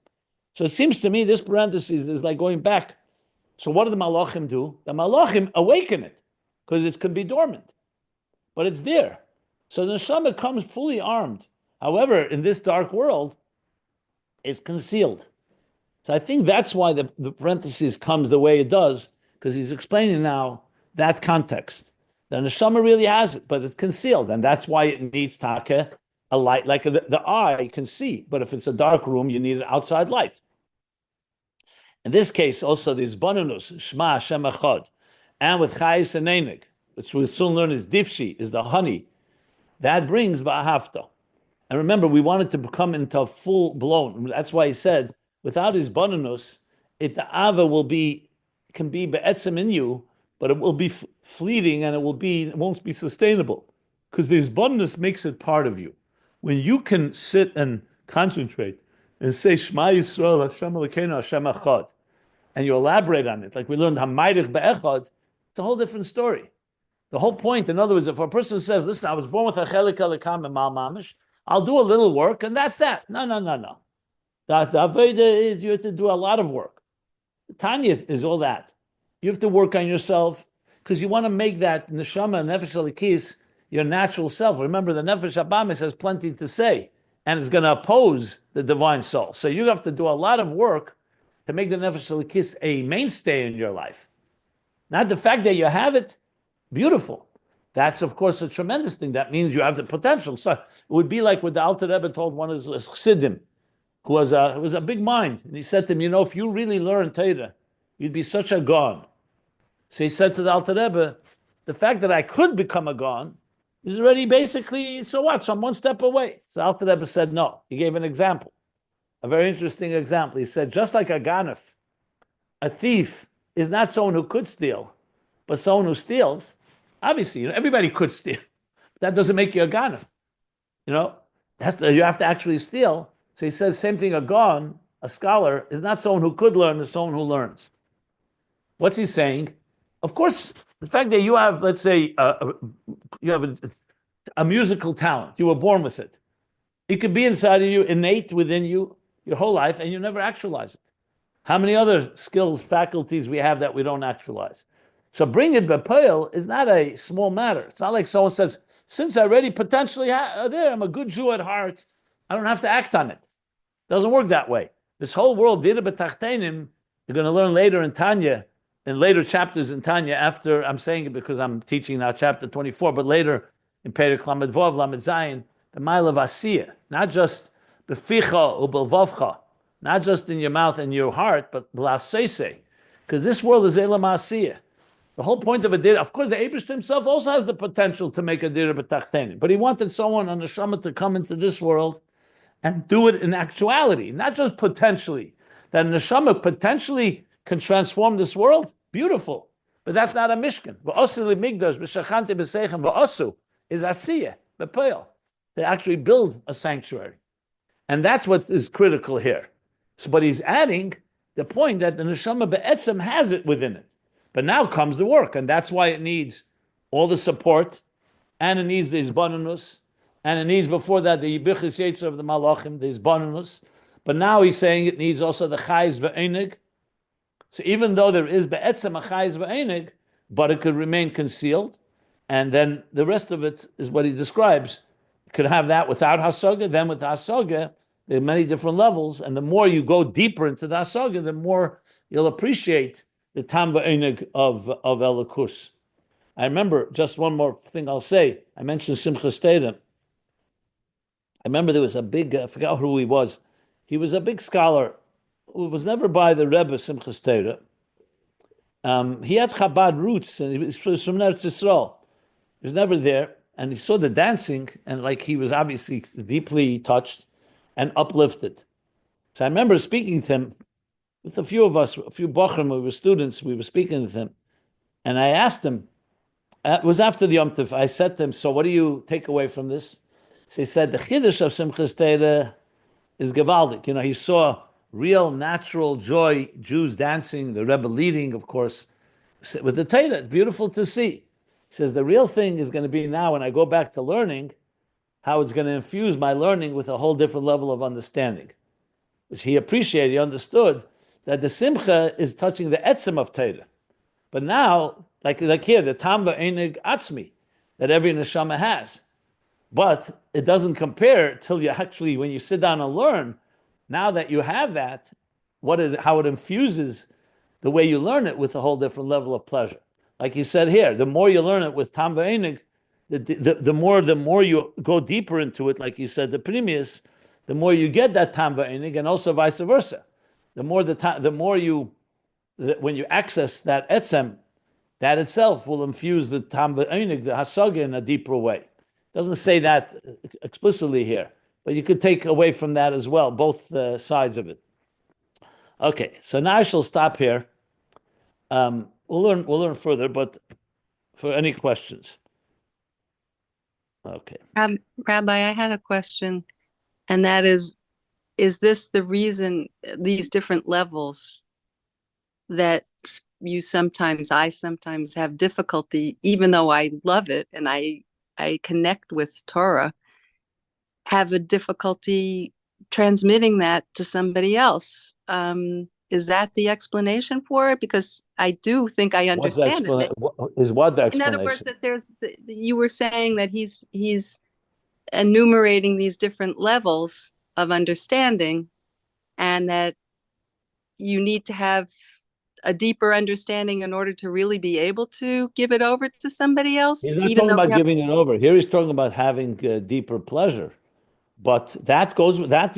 S1: So it seems to me this parenthesis is like going back. So what do the malachim do? The malachim awaken it because it could be dormant, but it's there. So the neshama comes fully armed. However, in this dark world, it's concealed. So I think that's why the parenthesis comes the way it does, because he's explaining now that context. The neshama really has it, but it's concealed, and that's why it needs take, a light, like the eye can see. But if it's a dark room, you need an outside light. In this case, also there's bananus, shma, Hashem echad, and with chayis and einig, which we'll soon learn is difshi, is the honey. That brings va'ahavta. And remember, we wanted to come into full blown. That's why he said, without his bananus, the ava can be be'etzem in you, but it will be fleeting and it won't be sustainable. Because the bananus makes it part of you. When you can sit and concentrate and say, Shema Yisrael, Hashem Elokeinu, Hashem Echad, and you elaborate on it, like we learned Hamayich be'echad, it's a whole different story. The whole point, in other words, if a person says, listen, I was born with a chelik elikam and mal mamish, I'll do a little work, and that's that. No. The Aveda is you have to do a lot of work. Tanya is all that. You have to work on yourself, because you want to make that neshama, nefesh alikis, your natural self. Remember, the nefesh abamis has plenty to say, and it's going to oppose the divine soul. So you have to do a lot of work to make the nefesh alikis a mainstay in your life. Not the fact that you have it, beautiful. That's, of course, a tremendous thing. That means you have the potential. So it would be like what the Alter Rebbe told one of his chassidim, who was a big mind. And he said to him, if you really learn Torah, you'd be such a Gaon. So he said to the Alter Rebbe, the fact that I could become a Gaon is already basically, so what? So I'm one step away. So the Alter Rebbe said no. He gave an example, a very interesting example. He said, just like a ganef, a thief is not someone who could steal, but someone who steals. Obviously, everybody could steal. That doesn't make you a ganef. You have to actually steal. So he says, same thing, a Gaon, a scholar, is not someone who could learn, is someone who learns. What's he saying? Of course, the fact that you have, let's say, you have a musical talent, you were born with it. It could be inside of you, innate within you, your whole life, and you never actualize it. How many other skills, faculties we have that we don't actualize? So bring it b'poel is not a small matter. It's not like someone says, since I already potentially there, I'm a good Jew at heart, I don't have to act on it. Doesn't work that way. This whole world, Dira B'Tachtenim, you're going to learn later in Tanya, in later chapters in Tanya, after, I'm saying it because I'm teaching now chapter 24, but later in Perek Lamed Vav, Lamed Zayin, the Mile of Asiyah, not just Beficha Ubelvavcha, not just in your mouth and your heart, but B'Lasese, because this world is Elam Asiyah. The whole point of a Dira, of course, the Eibush himself also has the potential to make a Dira B'Tachtenim, but he wanted someone on the Shama to come into this world and do it in actuality, not just potentially. That an neshama potentially can transform this world, beautiful. But that's not a mishkan. V'osu limigdash v'shachanti b'seichem v'osu is asiyah, b'peil. They actually build a sanctuary. And that's what is critical here. So, but he's adding the point that the neshama be'etzem has it within it. But now comes the work, and that's why it needs all the support, and it needs the izbananus, and it needs before that the yibichus yetzer of the malachim, the izbananus. But now he's saying it needs also the chayz ve'enig. So even though there is be'etzem a chayz ve'enig, but it could remain concealed, and then the rest of it is what he describes. You could have that without hasaga, then with hasaga, there are many different levels, and the more you go deeper into the hasaga, the more you'll appreciate the tam ve'enig of Elokus. I remember, just one more thing I'll say, I mentioned Simchas Torah. I remember there was a big, I forgot who he was. He was a big scholar who was never by the Rebbe Simchas Torah. He had Chabad roots, and he was from Eretz Yisrael. He was never there, and he saw the dancing, and like he was obviously deeply touched and uplifted. So I remember speaking to him with a few of us, a few Bochum, we were students, we were speaking with him, and I asked him, it was after the Yom Tov, I said to him, so what do you take away from this? So he said, the Chiddush of Simchas Torah is Gevaldik. You know, he saw real natural joy, Jews dancing, the Rebbe leading, of course, with the Torah. It's beautiful to see. He says, the real thing is going to be now when I go back to learning, how it's going to infuse my learning with a whole different level of understanding. Which he appreciated, he understood that the Simcha is touching the Etzem of Torah. But now, like here, the Tam V'Einig Atzmi, that every neshama has. But it doesn't compare till you actually, when you sit down and learn, now that you have that, how it infuses the way you learn it with a whole different level of pleasure. Like he said here, the more you learn it with Tam V'Einig, the more you go deeper into it, like you said, the previous, the more you get that Tam V'Einig, and also vice versa. The more when you access that etzem, that itself will infuse the Tam V'Einig, the hasaga, in a deeper way. It doesn't say that explicitly here, but you could take away from that as well, both sides of it. Okay, so now I shall stop here. We'll learn further, but for any questions. Okay.
S3: Rabbi, I had a question, and that is this the reason, these different levels, that I sometimes have difficulty, even though I love it and I connect with Torah, have a difficulty transmitting that to somebody else? Is that the explanation for it? Because I do think I understand it.
S1: What the explanation?
S3: In other words, that you were saying that he's enumerating these different levels of understanding, and that you need to have a deeper understanding in order to really be able to give it over to somebody else.
S1: He's not talking about giving it over. Here he's talking about having deeper pleasure. But that goes with that.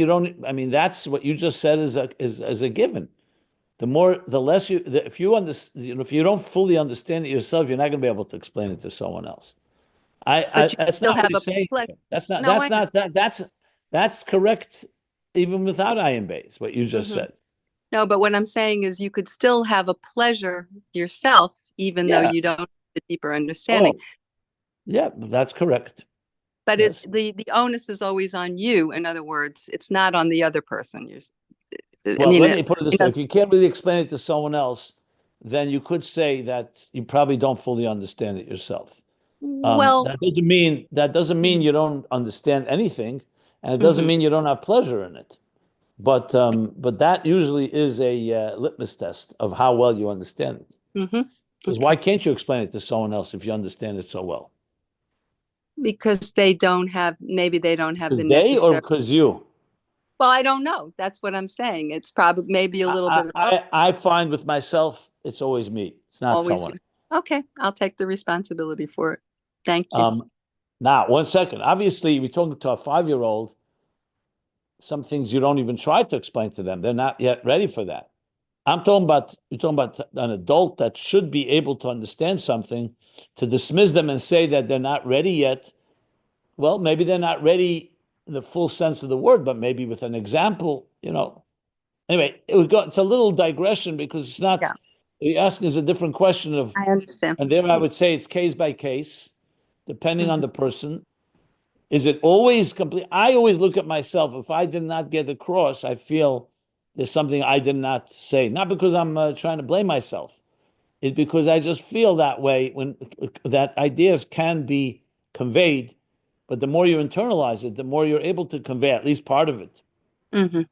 S1: That's what you just said is a given. The less if you don't fully understand it yourself, you're not going to be able to explain it to someone else. That's not what he's saying. That's correct, even without Ayin Beis, what you just said.
S3: No, but what I'm saying is you could still have a pleasure yourself, even though you don't have the deeper understanding.
S1: Yeah, that's correct.
S3: But the onus is always on you. In other words, it's not on the other person.
S1: Let me put it this way. If you can't really explain it to someone else, then you could say that you probably don't fully understand it yourself. That doesn't mean you don't understand anything, and it doesn't mean you don't have pleasure in it. But that usually is a litmus test of how well you understand it. Because why can't you explain it to someone else if you understand it so well?
S3: Because maybe they don't have the
S1: necessary. They or because you?
S3: Well, I don't know. That's what I'm saying. It's probably maybe a little bit of
S1: I find with myself, it's always me. It's not
S3: always
S1: someone.
S3: you. Okay, I'll take the responsibility for it. Thank you.
S1: Now, 1 second. Obviously, we're talking to a 5-year-old. Some things you don't even try to explain to them. They're not yet ready for that. You're talking about an adult that should be able to understand something. To dismiss them and say that they're not ready yet, well, maybe they're not ready in the full sense of the word, but maybe with an example, Anyway, it's a little digression because it's not,
S3: Yeah.
S1: you're asking is a different question of,
S3: I understand.
S1: and there I would say it's case by case, depending on the person. Is it always complete? I always look at myself. If I did not get across, I feel there's something I did not say. Not because I'm trying to blame myself. It's because I just feel that way when that ideas can be conveyed, but the more you internalize it, the more you're able to convey at least part of it.
S3: Mm-hmm.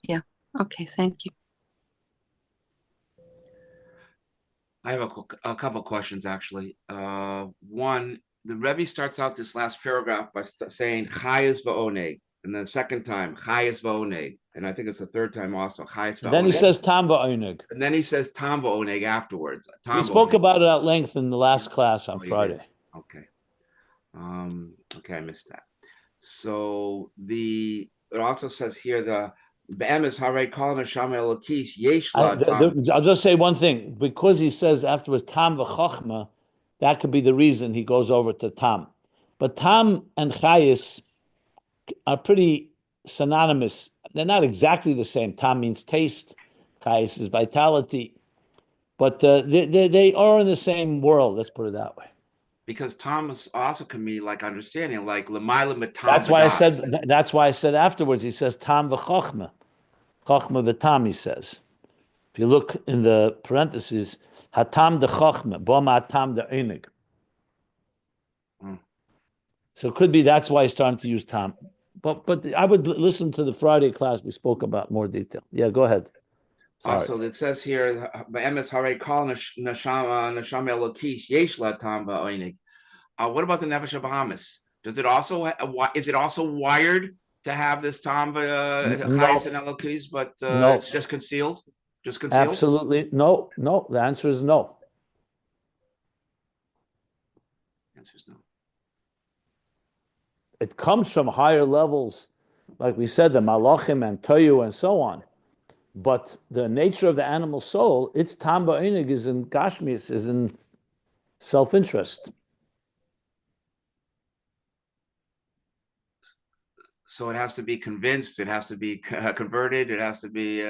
S3: Yeah. Okay. Thank you.
S4: I have a couple of questions actually. One, the Rebbe starts out this last paragraph by saying Chayes va'oneg, and then the second time Chayes va'oneg, and I think it's the third time also Chayes va'oneg.
S1: Then he says Tam va'oneg.
S4: And then he says Tam va'oneg afterwards.
S1: We spoke about it at length in the last class on
S4: you
S1: Friday.
S4: did? Okay. Okay, I missed that. So it also says here the Be'emes Harei Kol Neshama Elokis Yesh La Tam.
S1: I'll just say one thing. Because he says afterwards Tam v'chochma, that could be the reason he goes over to Tam. But Tam and Chayis are pretty synonymous. They're not exactly the same. Tam means taste. Chayis is vitality. But they are in the same world. Let's put it that way.
S4: Because Thomas also can mean like understanding, like Lamaila Matam.
S1: That's why I said afterwards. He says Tam v'chochma, chochma v'tam. He says. If you look in the parentheses, hatam de chochma, boma hatam de einig. So it could be that's why he's starting to use tam. But I would listen to the Friday class. We spoke about more detail. Yeah, go ahead. Sorry.
S4: Also, it says here, "Be'emes harei kol neshama elokis yesh la tam ba'oinig." What about the nefesh Bahamas? Is it also wired to have this tam chayes and elokis, but
S1: no.
S4: It's just concealed? Just concealed?
S1: Absolutely no. The answer is no.
S4: The answer is no.
S1: It comes from higher levels, like we said, the malachim and toyu and so on. But the nature of the animal soul, its tam ba'onig is in gashmis, is in self-interest.
S4: So it has to be convinced, it has to be converted, it has to be...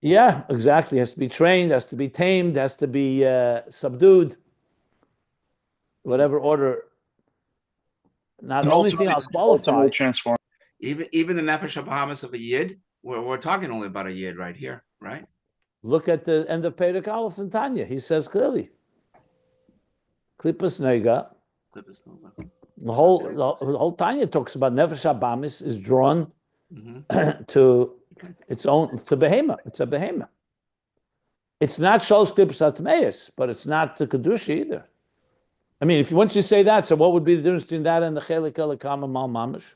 S1: Yeah, exactly. It has to be trained, has to be tamed, has to be subdued. Whatever order. Not the only thing I'll qualify.
S5: Transform.
S4: Even the nefesh Bahamas of a yid, we're talking only about a yid right here, right?
S1: Look at the end of Perek Aleph in Tanya. He says clearly. Klipas nega.
S4: Klipas nega.
S1: The whole Tanya talks about nefesh habamis is drawn to its own, to behema. It's a behema. It's not shalosh klipas hatmeis, but it's not the kedusha either. I mean, once you say that, so what would be the difference between that and the chelik elikam mal mamish?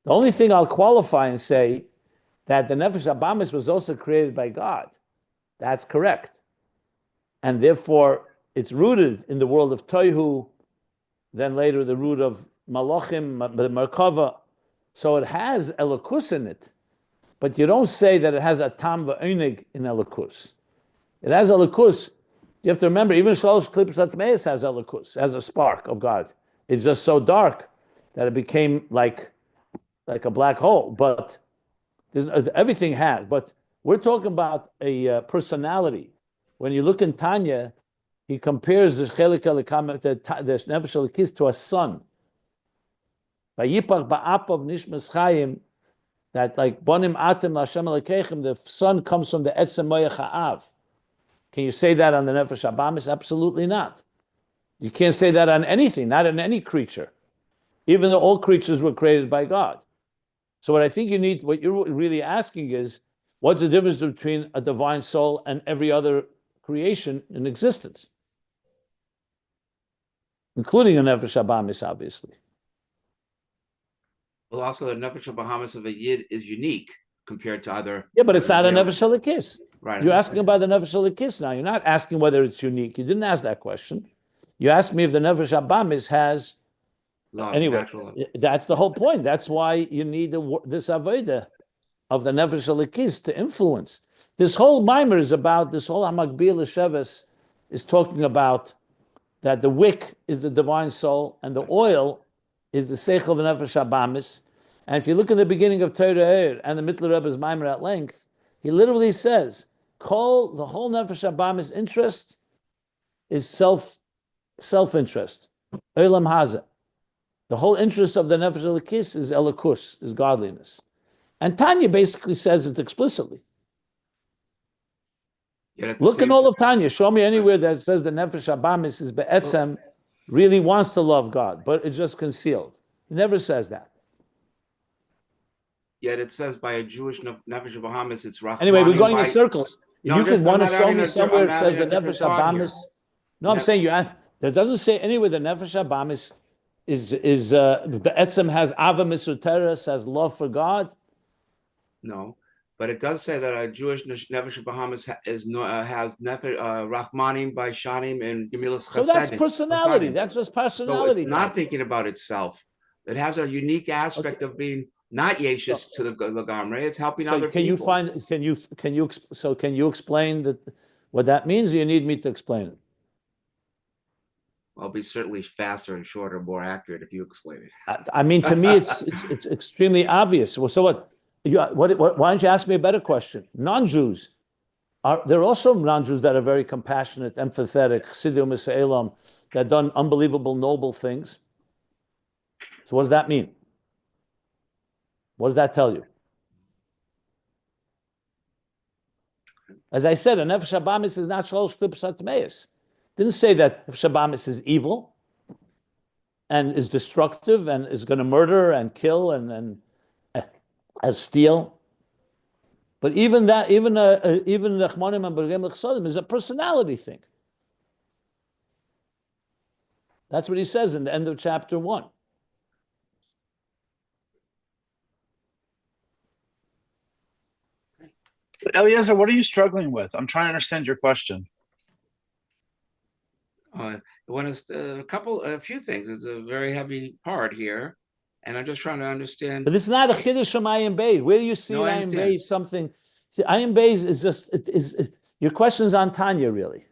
S1: The only thing I'll qualify and say that the nefesh habamis was also created by God. That's correct, and therefore it's rooted in the world of Toihu, then later the root of Malachim, the Merkava. So it has Elokus in it, but you don't say that it has a Tam v'Einig in Elokus. It has Elokus. You have to remember, even Shalosh Klipas Hatmeis has Elokus, has a spark of God. It's just so dark that it became like a black hole. But everything has. But we're talking about a personality. When you look in Tanya, he compares the chelik elikam, the nefesh elikis, to a sun. Vayipach ba'apav nishmas chayim, that like bonim atem l'Hashem elokeichem, the sun comes from the etzem moyach ha'av. Can you say that on the nefesh habamis? Absolutely not. You can't say that on anything, not on any creature, even though all creatures were created by God. So what you're really asking is, what's the difference between a divine soul and every other creation in existence, including a nefesh habamis, obviously.
S4: Well, also the nefesh Bahamas of a yid is unique compared to other.
S1: Yeah, but it's not a
S4: you know,
S1: nefesh elikis.
S4: Right.
S1: You're asking about the nefesh elikis now. You're not asking whether it's unique. You didn't ask that question. You asked me if the nefesh abamis has.
S4: Love,
S1: Anyway,
S4: natural love.
S1: that's the whole point. That's why you need this avodah of the nefesh elikis to influence. This whole mimer is about, this whole Hamagbil Sheves is talking about that the wick is the divine soul and the oil is the seichel of the nefesh abamis. And if you look at the beginning of Torah and the Mittler Rebbe's mimer at length, he literally says, the whole nefesh abamis interest is self-interest. Olam hazeh. The whole interest of the nefesh elikis is elikus, is godliness. And Tanya basically says it explicitly. Look in all of Tanya. Show me anywhere that says the nefesh abamis is be'etzem, really wants to love God, but it's just concealed. He never says that.
S4: Yet it says by a Jewish nefesh Bahamas, it's Rahman.
S1: Anyway, we're going in circles. If
S4: No,
S1: you could want to show me somewhere it says the
S4: adding a
S1: nefesh
S4: different thought here.
S1: abamis. No, I'm saying that doesn't say anywhere the nefesh abamis is be'etzem has ava misuteres, has love for God.
S4: No, but it does say that a Jewish nefesh Bahamas has Rahmanim by Shanim and Gemilas Chesed.
S1: So that's personality. That's just personality.
S4: So it's not thinking about itself. It has a unique aspect of being not yeshus to the Gamre. It's helping other people.
S1: Can you explain what that means? Or you need me to explain it?
S4: I'll be certainly faster and shorter, more accurate if you explain it.
S1: I mean, to me, it's extremely obvious. Well, so what? Why don't you ask me a better question? Non-Jews there are also non-Jews that are very compassionate, empathetic, Chassidim Elam, that done unbelievable, noble things. So what does that mean? What does that tell you? As I said, a nefesh abamis is not shalosh klippos hatmeis. Didn't say that nefesh abamis is evil and is destructive and is going to murder and kill and steal. But even that, even Rachmanim and Bergem L'Chsodim is a personality thing. That's what he says in the end of chapter 1.
S5: Eliezer, what are you struggling with? I'm trying to understand your question.
S4: When it's a few things. It's a very heavy part here, and I'm just trying to understand.
S1: But it's not a chiddush from Ayin Beis. Where do you see Ayin Beis something? See, Ayin Beis is just your question's on Tanya, really.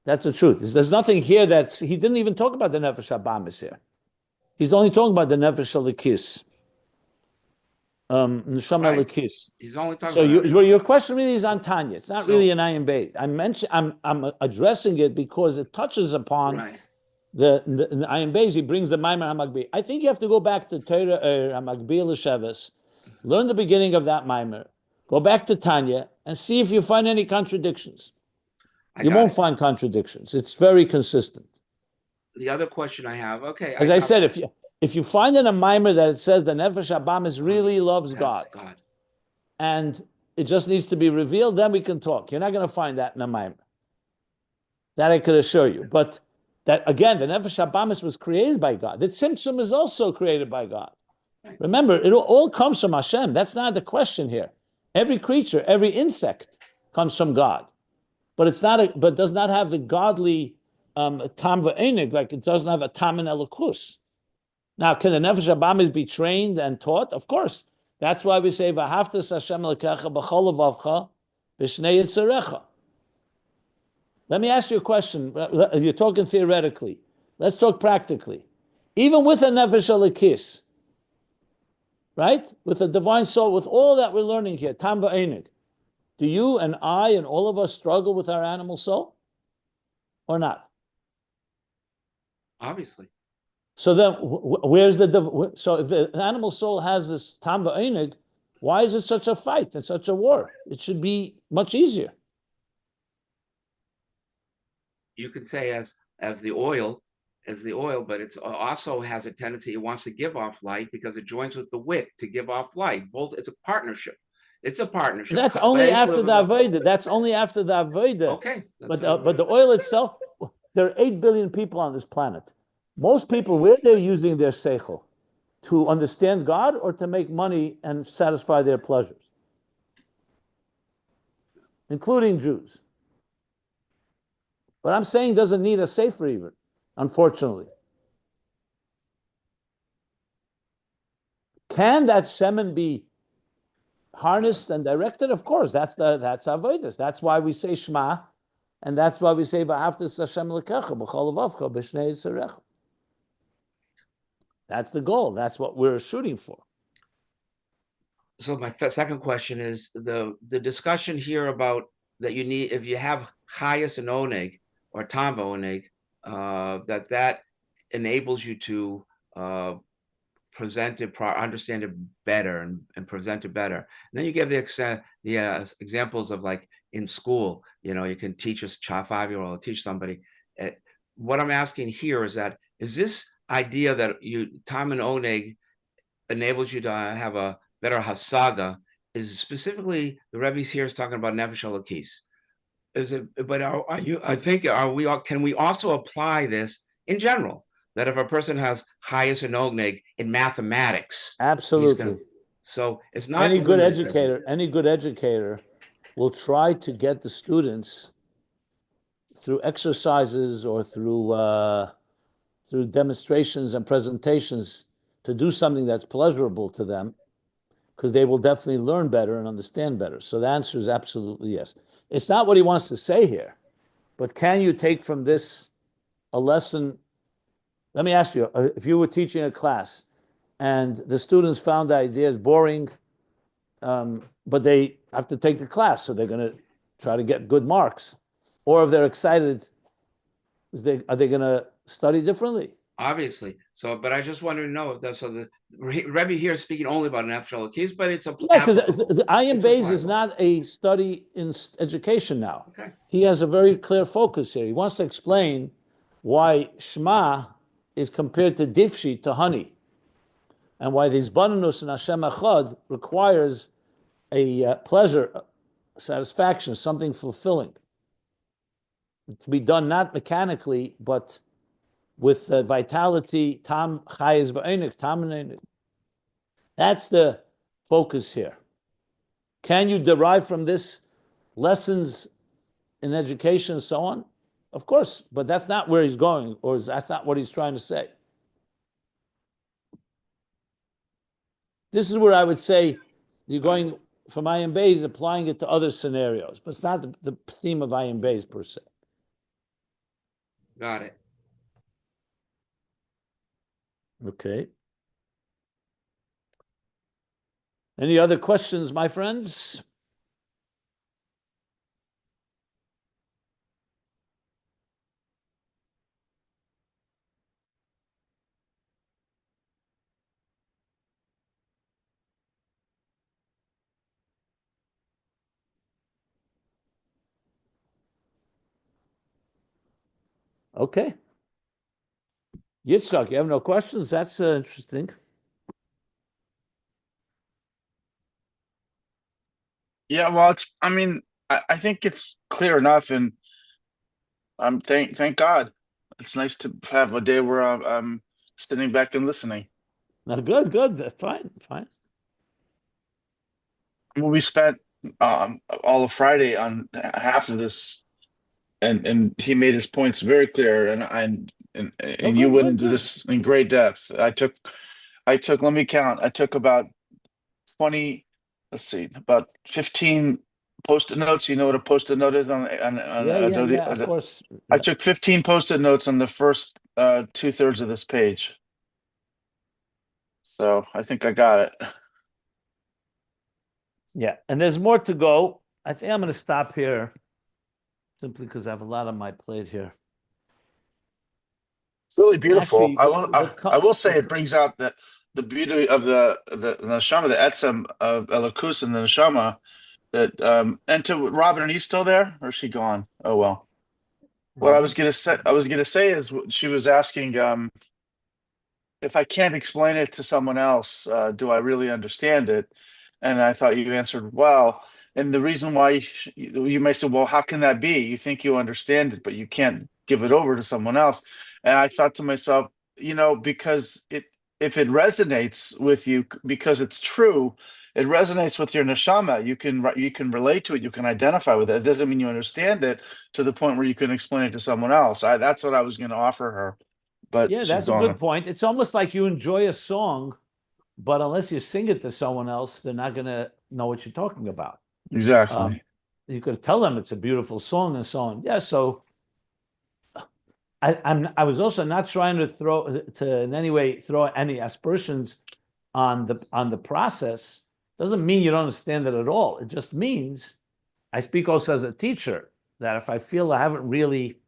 S1: That's the truth. There's nothing here he didn't even talk about the nefesh abamis here. He's only talking about the nefesh elikis. Neshama elikis.
S4: He's only talking.
S1: So your question really is on Tanya. It's not really an Ayin Beis. I'm addressing it because it touches upon the Ayin Beis. He brings the Maimer Hamagbi. I think you have to go back to Torah Hamagbi L'Sheves, learn the beginning of that Maimer, go back to Tanya, and see if you find any contradictions. You won't find contradictions. It's very consistent.
S4: The other question I have,
S1: as I said, if you find in a mimer that it says the nefesh abamis really loves God, and it just needs to be revealed, then we can talk. You're not going to find that in a mimer. That I could assure you. But that again, the nefesh abamis was created by God. The tzimtzum is also created by God. Remember, it all comes from Hashem. That's not the question here. Every creature, every insect comes from God. But but does not have the godly tam v'enig, like it doesn't have a tam and elokus. Now, can the nefesh abamis be trained and taught? Of course. That's why we say v'haftas Hashem lekecha b'chol levavcha b'shnei yitzarecha. Let me ask you a question. You're talking theoretically. Let's talk practically. Even with a nefesh elikis, right? With the divine soul, with all that we're learning here, tam v'enig. Do you and I and all of us struggle with our animal soul? Or not?
S4: Obviously.
S1: So then, so if the animal soul has this tam v'einig, why is it such a fight and such a war? It should be much easier.
S4: You could say as the oil, but it also has a tendency, it wants to give off light because it joins with the wick to give off light. Both, it's a partnership. It's a partnership.
S1: That's only after the avodah. That's only after the avodah.
S4: Okay.
S1: But the oil itself, there are 8 billion people on this planet. Most people, where they're using their seichel, to understand God or to make money and satisfy their pleasures, including Jews. But I'm saying doesn't need a sefer even, unfortunately. Can that shemen be harnessed and directed? Of course, that's avodas. That's why we say Shema, and that's why we say V'ahavtas Hashem Elokecha b'chol levavcha b'shnei yisarecha. That's the goal. That's what we're shooting for.
S4: So my second question is the discussion here about that you need, if you have chayas and oneg or tam oneg, that enables you to present it, understand it better and present it better. And then you give the examples of like in school, you can teach a 5-year-old, teach somebody. What I'm asking here is this idea that tam and oneg enables you to have a better hasaga, is specifically the Rebbe here is talking about nefesh elokis. Is it? But can we also apply this in general? That if a person has chayas and oneg in mathematics,
S1: absolutely.
S4: So it's not
S1: any good educator will try to get the students through exercises or through demonstrations and presentations to do something that's pleasurable to them, because they will definitely learn better and understand better. So the answer is absolutely yes. It's not what he wants to say here, but can you take from this a lesson? Let me ask you, if you were teaching a class and the students found the ideas boring, but they have to take the class, so they're going to try to get good marks. Or if they're excited, are they going to study differently?
S4: Obviously. So, but I just wanted to know if the Rebbe here is speaking only about nefesh elokis, but it's
S1: because the Ayin Beis is not a study in education now.
S4: Okay.
S1: He has a very clear focus here. He wants to explain why Shema is compared to difshi, to honey, and why these bananus and Hashem Echad requires a pleasure, satisfaction, something fulfilling, to be done not mechanically, but with vitality. Tam chayes v'einik, tam v'einik. That's the focus here. Can you derive from this lessons in education and so on? Of course, but that's not where he's going, or that's not what he's trying to say. This is where I would say you're going from Ayin Beis, applying it to other scenarios, but it's not the theme of Ayin Beis per se.
S4: Got it.
S1: Okay. Any other questions, my friends? Okay. Yitzchak, you have no questions? That's interesting.
S5: Yeah, well, I think it's clear enough, and thank God. It's nice to have a day where I'm sitting back and listening.
S1: No, good. Fine.
S5: Well, we spent all of Friday on half of this, and he made his points very clear, and you went into this in great depth. I took. Let me count. I took about 20. Let's see, about 15 post-it notes. You know what a post-it note is on
S1: Yeah, of course.
S5: I took 15 post-it notes on the first 2/3 of this page. So I think I got it.
S1: Yeah, and there's more to go. I think I'm going to stop here simply because I have a lot on my plate here.
S5: It's really beautiful.
S1: Actually,
S5: I will say it brings out the beauty of the neshama, the etzem of Elokus and the neshama. That and to Robin, are you still there, or is she gone? Oh well. What I was gonna say is she was asking if I can't explain it to someone else, do I really understand it? And I thought you answered well. And the reason why you may say, well, how can that be? You think you understand it, but you can't give it over to someone else. And I thought to myself, because if it resonates with you because it's true, it resonates with your neshama. You can relate to it. You can identify with it. It doesn't mean you understand it to the point where you can explain it to someone else. That's what I was going to offer her, but
S1: Yeah,
S5: she's
S1: that's a
S5: gone.
S1: good point. It's almost like you enjoy a song, but unless you sing it to someone else, they're not going to know what you're talking about.
S5: Exactly.
S1: You could tell them it's a beautiful song and so on. Yeah, so I was also not trying to in any way throw any aspersions on the process. Doesn't mean you don't understand it at all. It just means I speak also as a teacher that if I feel I haven't really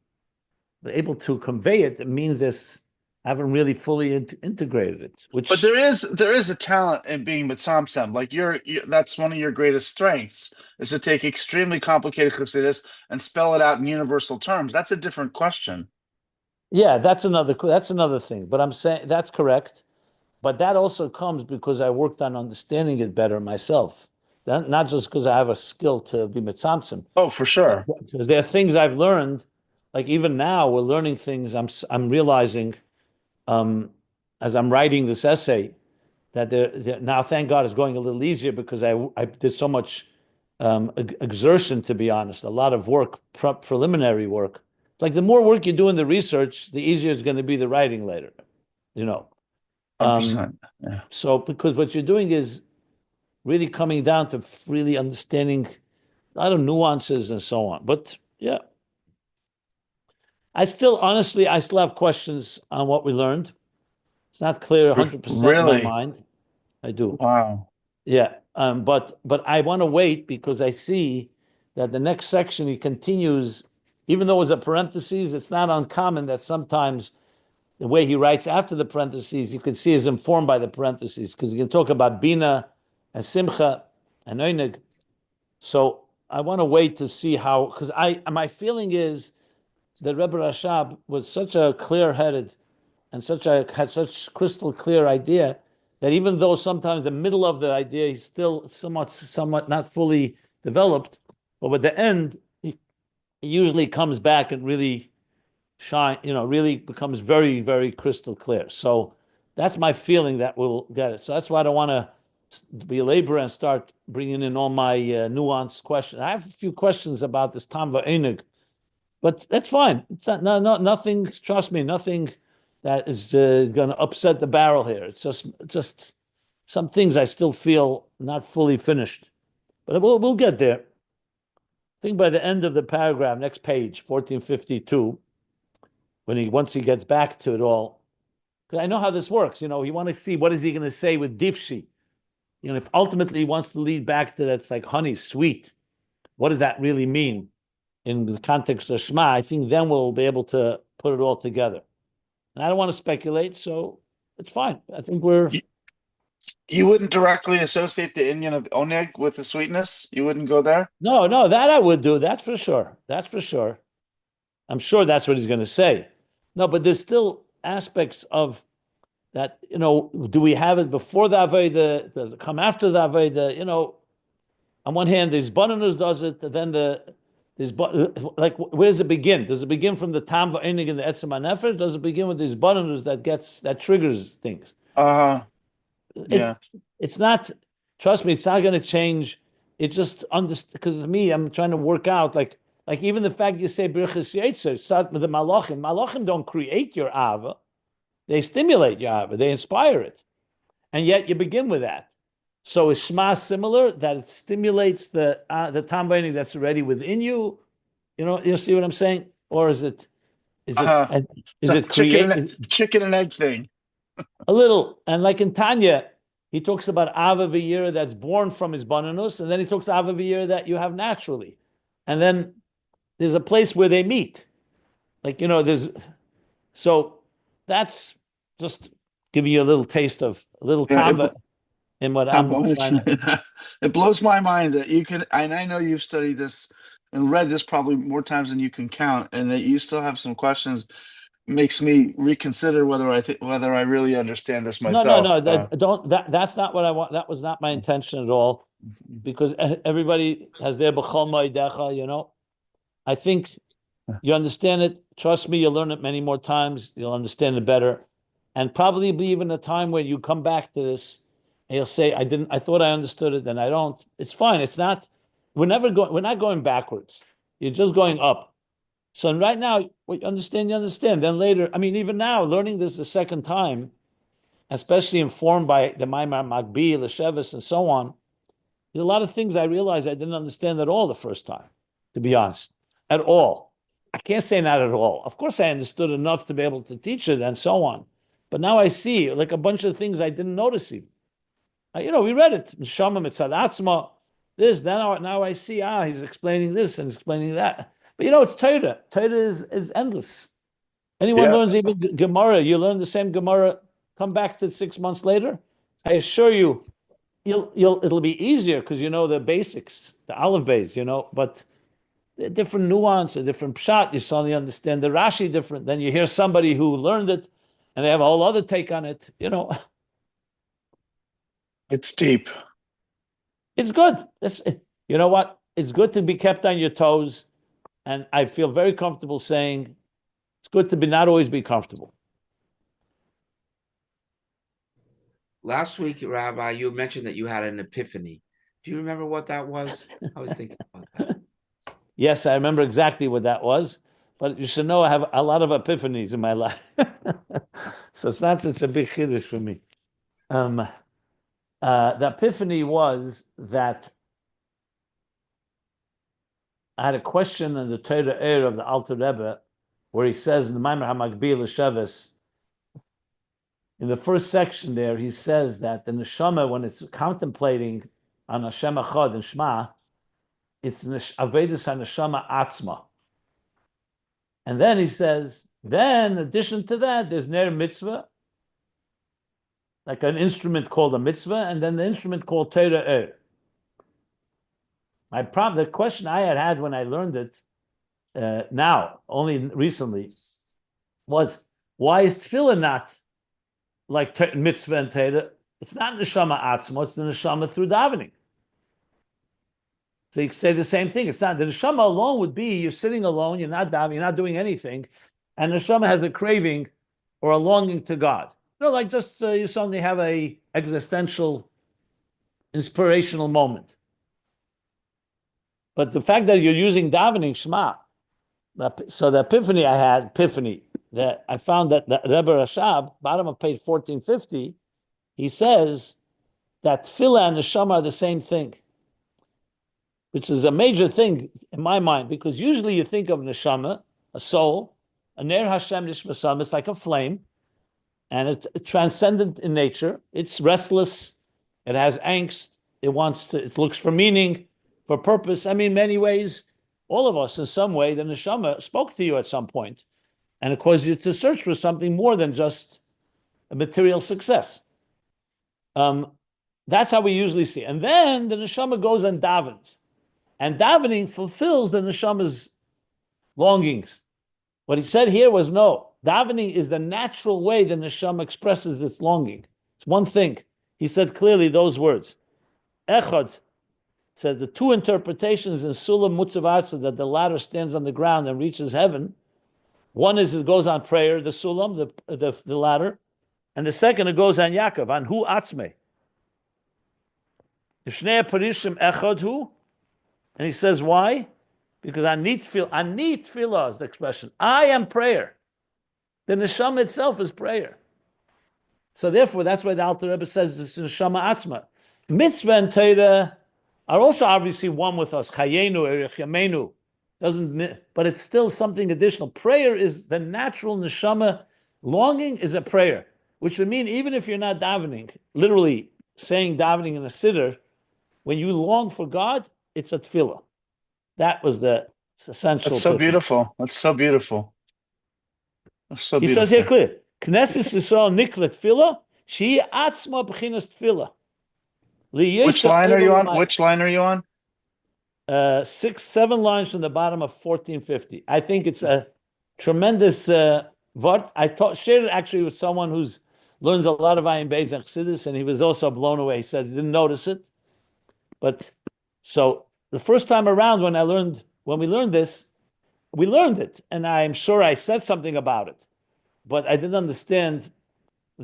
S1: been able to convey it, it means I haven't really fully integrated it.
S5: But there is a talent in being mitzamtzem. Like that's one of your greatest strengths, is to take extremely complicated chassidus and spell it out in universal terms. That's a different question.
S1: Yeah, that's another thing. But I'm saying that's correct. But that also comes because I worked on understanding it better myself. Not just because I have a skill to be mitzamtzem.
S5: Oh, for sure.
S1: Because there are things I've learned, like even now we're learning things. I'm realizing, as I'm writing this essay, that now thank God it's going a little easier because I did so much exertion, to be honest, a lot of work, preliminary work. It's like the more work you do in the research, the easier it's going to be the writing later, you know.
S5: 100%. Yeah.
S1: So because what you're doing is really coming down to really understanding a lot of nuances and so on. But yeah, honestly, I still have questions on what we learned. It's not clear 100% in my
S5: Really?
S1: mind. I do.
S5: Wow.
S1: Yeah. But I want to wait because I see that the next section he continues, even though it's a parentheses, it's not uncommon that sometimes the way he writes after the parentheses, you can see is informed by the parentheses, because he can talk about Bina and Simcha and Oinig. So I want to wait to see how, because my feeling is that Rebbe Rashab was such a clear-headed and had such crystal clear idea that even though sometimes the middle of the idea is still somewhat not fully developed, but with the end, he usually comes back and really really becomes very, very crystal clear. So that's my feeling that we'll get it. So that's why I don't want to belabor and start bringing in all my nuanced questions. I have a few questions about this Tamva Einig, but that's fine. It's nothing. Trust me, nothing that is going to upset the barrel here. It's just some things I still feel not fully finished, but we'll get there. I think by the end of the paragraph, next page, 1452. Once he gets back to it all, because I know how this works. You want to see what is he going to say with Divshi. If ultimately he wants to lead back to that's like honey, sweet. What does that really mean in the context of Shema? I think then we'll be able to put it all together. And I don't want to speculate, so it's fine. I think
S5: You wouldn't directly associate the Indian of Oneg with the sweetness? You wouldn't go there?
S1: No, that I would do. That's for sure. That's for sure. I'm sure that's what he's going to say. No, but there's still aspects of that, do we have it before the Aveda? Does it come after the Aveda? On one hand, there's Bananus does it, then where does it begin? Does it begin from the Tam V'Einig and the Etzem HaNefesh? Does it begin with these Bananus that triggers things?
S5: Yeah.
S1: It's not, trust me, it's not going to change. It just, because me, I'm trying to work out, like even the fact you say Birchas Yetzer, start with the Malachim. Malachim don't create your Ava. They stimulate your Ava. They inspire it. And yet you begin with that. So is Shema similar, that it stimulates the Tam V'Einig that's already within you? You see what I'm saying? Or is it
S5: chicken and egg thing?
S1: A little. And like in Tanya, he talks about Ava V'Yira that's born from his Bananus, and then he talks Ava V'Yira that you have naturally. And then there's a place where they meet. So that's just giving you a little taste of a little Tamba in what I'm trying to.
S5: It blows my mind that you can, and I know you've studied this and read this probably more times than you can count, and that you still have some questions. Makes me reconsider whether I really understand this myself.
S1: No. That's not what I want. That was not my intention at all, because everybody has their b'chol ma'idecha. I think you understand it. Trust me, you'll learn it many more times. You'll understand it better. and probably be even a time where you come back to this and you'll say, I thought I understood it, and I don't. It's fine. It's not, we're not going backwards. You're just going up. So right now, what you understand. Then later, I mean, even now, learning this the second time, especially informed by the Maimar Magbi, Leshevis, and so on, there's a lot of things I realized I didn't understand at all the first time, to be honest, at all. I can't say not at all. Of course, I understood enough to be able to teach it and so on. But now I see like a bunch of things I didn't notice even. We read it. Neshama mitzad atzma, this, now I see, he's explaining this and explaining that. But it's Torah. Torah is endless. Anyone learns even Gemara, you learn the same Gemara, come back to 6 months later, I assure you, it'll be easier because you know the basics, the Aleph Beis, but a different nuance, a different pshat, you suddenly understand the Rashi different. Then you hear somebody who learned it and they have a whole other take on it,
S5: It's deep.
S1: It's good. You know what? It's good to be kept on your toes. And I feel very comfortable saying it's good to not always be comfortable.
S4: Last week, Rabbi, you mentioned that you had an epiphany. Do you remember what that was? I was thinking about that.
S1: Yes, I remember exactly what that was. But you should know I have a lot of epiphanies in my life. So it's not such a big chiddush for me. The epiphany was that I had a question in the Torah Eir of the Alter Rebbe, where he says in the Maimar HaMagbi L'Sheves, in the first section there, he says that the neshama, when it's contemplating on Hashem Echad and Shema, it's Avedus HaNeshama Atzma. And then he says, then in addition to that, there's Ner Mitzvah, like an instrument called a mitzvah, and then the instrument called Torah Eir. The question I had when I learned it, now, only recently, was why is tefillah not like mitzvah and Torah? It's not neshama atzma, it's the neshama through davening. So you can say the same thing. It's not, the neshama alone would be, you're sitting alone, you're not davening, you're not doing anything, and the neshama has a craving or a longing to God. Like just you suddenly have a existential, inspirational moment. But the fact that you're using davening, Shema, so the epiphany that I found that Rebbe Rashab, bottom of page 1450, he says that tefillah and neshama are the same thing, which is a major thing in my mind, because usually you think of neshama, a soul, a ner Hashem nishmasam, it's like a flame, and it's transcendent in nature. It's restless. It has angst. It looks for meaning, for purpose. I mean, in many ways, all of us, in some way, the neshama spoke to you at some point, and it caused you to search for something more than just a material success. That's how we usually see it. And then the neshama goes and davens. And davening fulfills the neshama's longings. What he said here was no. Davening is the natural way the neshama expresses its longing. It's one thing. He said clearly those words. Echad said the two interpretations in Sulam Mutzav Arza, that the ladder stands on the ground and reaches heaven. One is it goes on prayer, the Sulam, the ladder, and the second it goes on Yaakov, on Hu Atzme. If Shnei Parishim Echad Hu, and he says why? Because I need tefillah is the expression. I am prayer. The neshama itself is prayer. So therefore, that's why the Alter Rebbe says it's neshama atzma. Mitzvah and Torah are also obviously one with us. Chayenu, erech yamenu. But it's still something additional. Prayer is the natural neshama. Longing is a prayer, which would mean even if you're not davening, literally saying davening in a siddur, when you long for God, it's a tefillah. That was the essential.
S5: That's so beautiful. That's so beautiful. That's so beautiful.
S1: He says here clear, Knesset Yisrael niklet tefillah, she atzma b'chinas tefillah.
S5: Which line are you on? Which line are you on?
S1: 6-7 lines from the bottom of 1450. I think it's a tremendous vart. I shared it actually with someone who's learns a lot of Ayin Beis and Chassidus, and he was also blown away. He says he didn't notice it, but so the first time around when we learned this, we learned it, and I'm sure I said something about it, but I didn't understand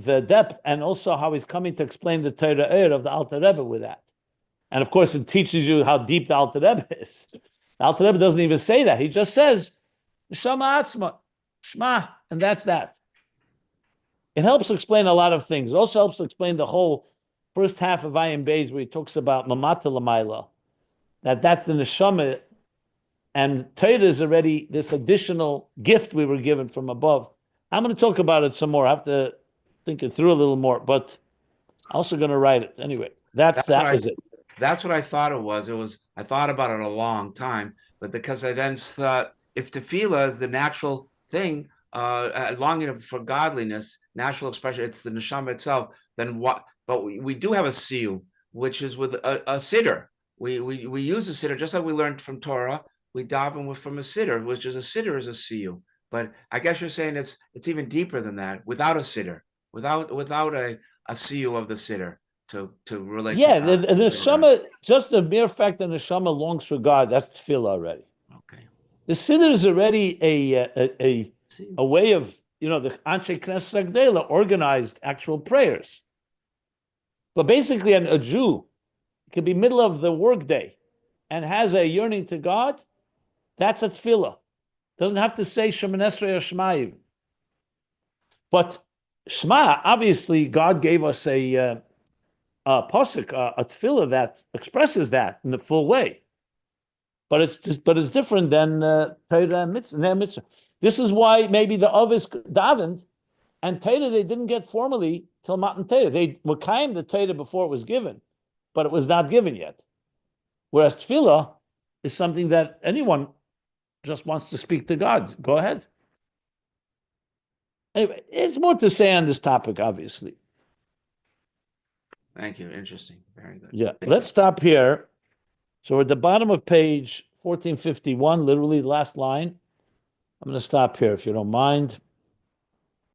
S1: the depth and also how he's coming to explain the Torah of the Alter Rebbe with that. And of course, it teaches you how deep the Alter Rebbe is. The Alter Rebbe doesn't even say that. He just says, Neshama Atzma, Shema, and that's that. It helps explain a lot of things. It also helps explain the whole first half of Ayin Beis where he talks about Lamata Lamaila, that's the Neshama, and Torah is already this additional gift we were given from above. I'm going to talk about it some more. I have to think it through a little more, but I'm also going to write it. Anyway, that was it.
S4: That's what I thought it was. I thought about it a long time, but because I then thought if tefillah is the natural thing, longing for godliness, natural expression, it's the neshama itself, then what? But we do have a siyum, which is with a siddur. We use a siddur, just like we learned from Torah, we daven from a siddur, which is a siddur is a siyum. But I guess you're saying it's even deeper than that, without a siddur, without a siyum of the siddur to relate.
S1: Yeah,
S4: to
S1: the neshama, just the mere fact that the neshama longs for God, that's tefillah already.
S4: Okay.
S1: The siddur is already a way of, the Anshe Knesset Agdela organized actual prayers. But basically, a Jew could be middle of the workday and has a yearning to God. That's a tefillah. Doesn't have to say Shemoneh Esrei or Shema even. But Shema, obviously, God gave us a pasuk, a tefillah that expresses that in the full way. But it's different than Torah and mitzvah. This is why maybe the Ovis davened, and Torah they didn't get formally till Matan Torah. They were kaim the Torah before it was given, but it was not given yet. Whereas tefillah is something that anyone just wants to speak to God. Go ahead. Anyway, it's more to say on this topic, obviously.
S4: Thank you. Interesting. Very good.
S1: Yeah. Let's stop here. So we're at the bottom of page 1451, literally the last line. I'm going to stop here if you don't mind.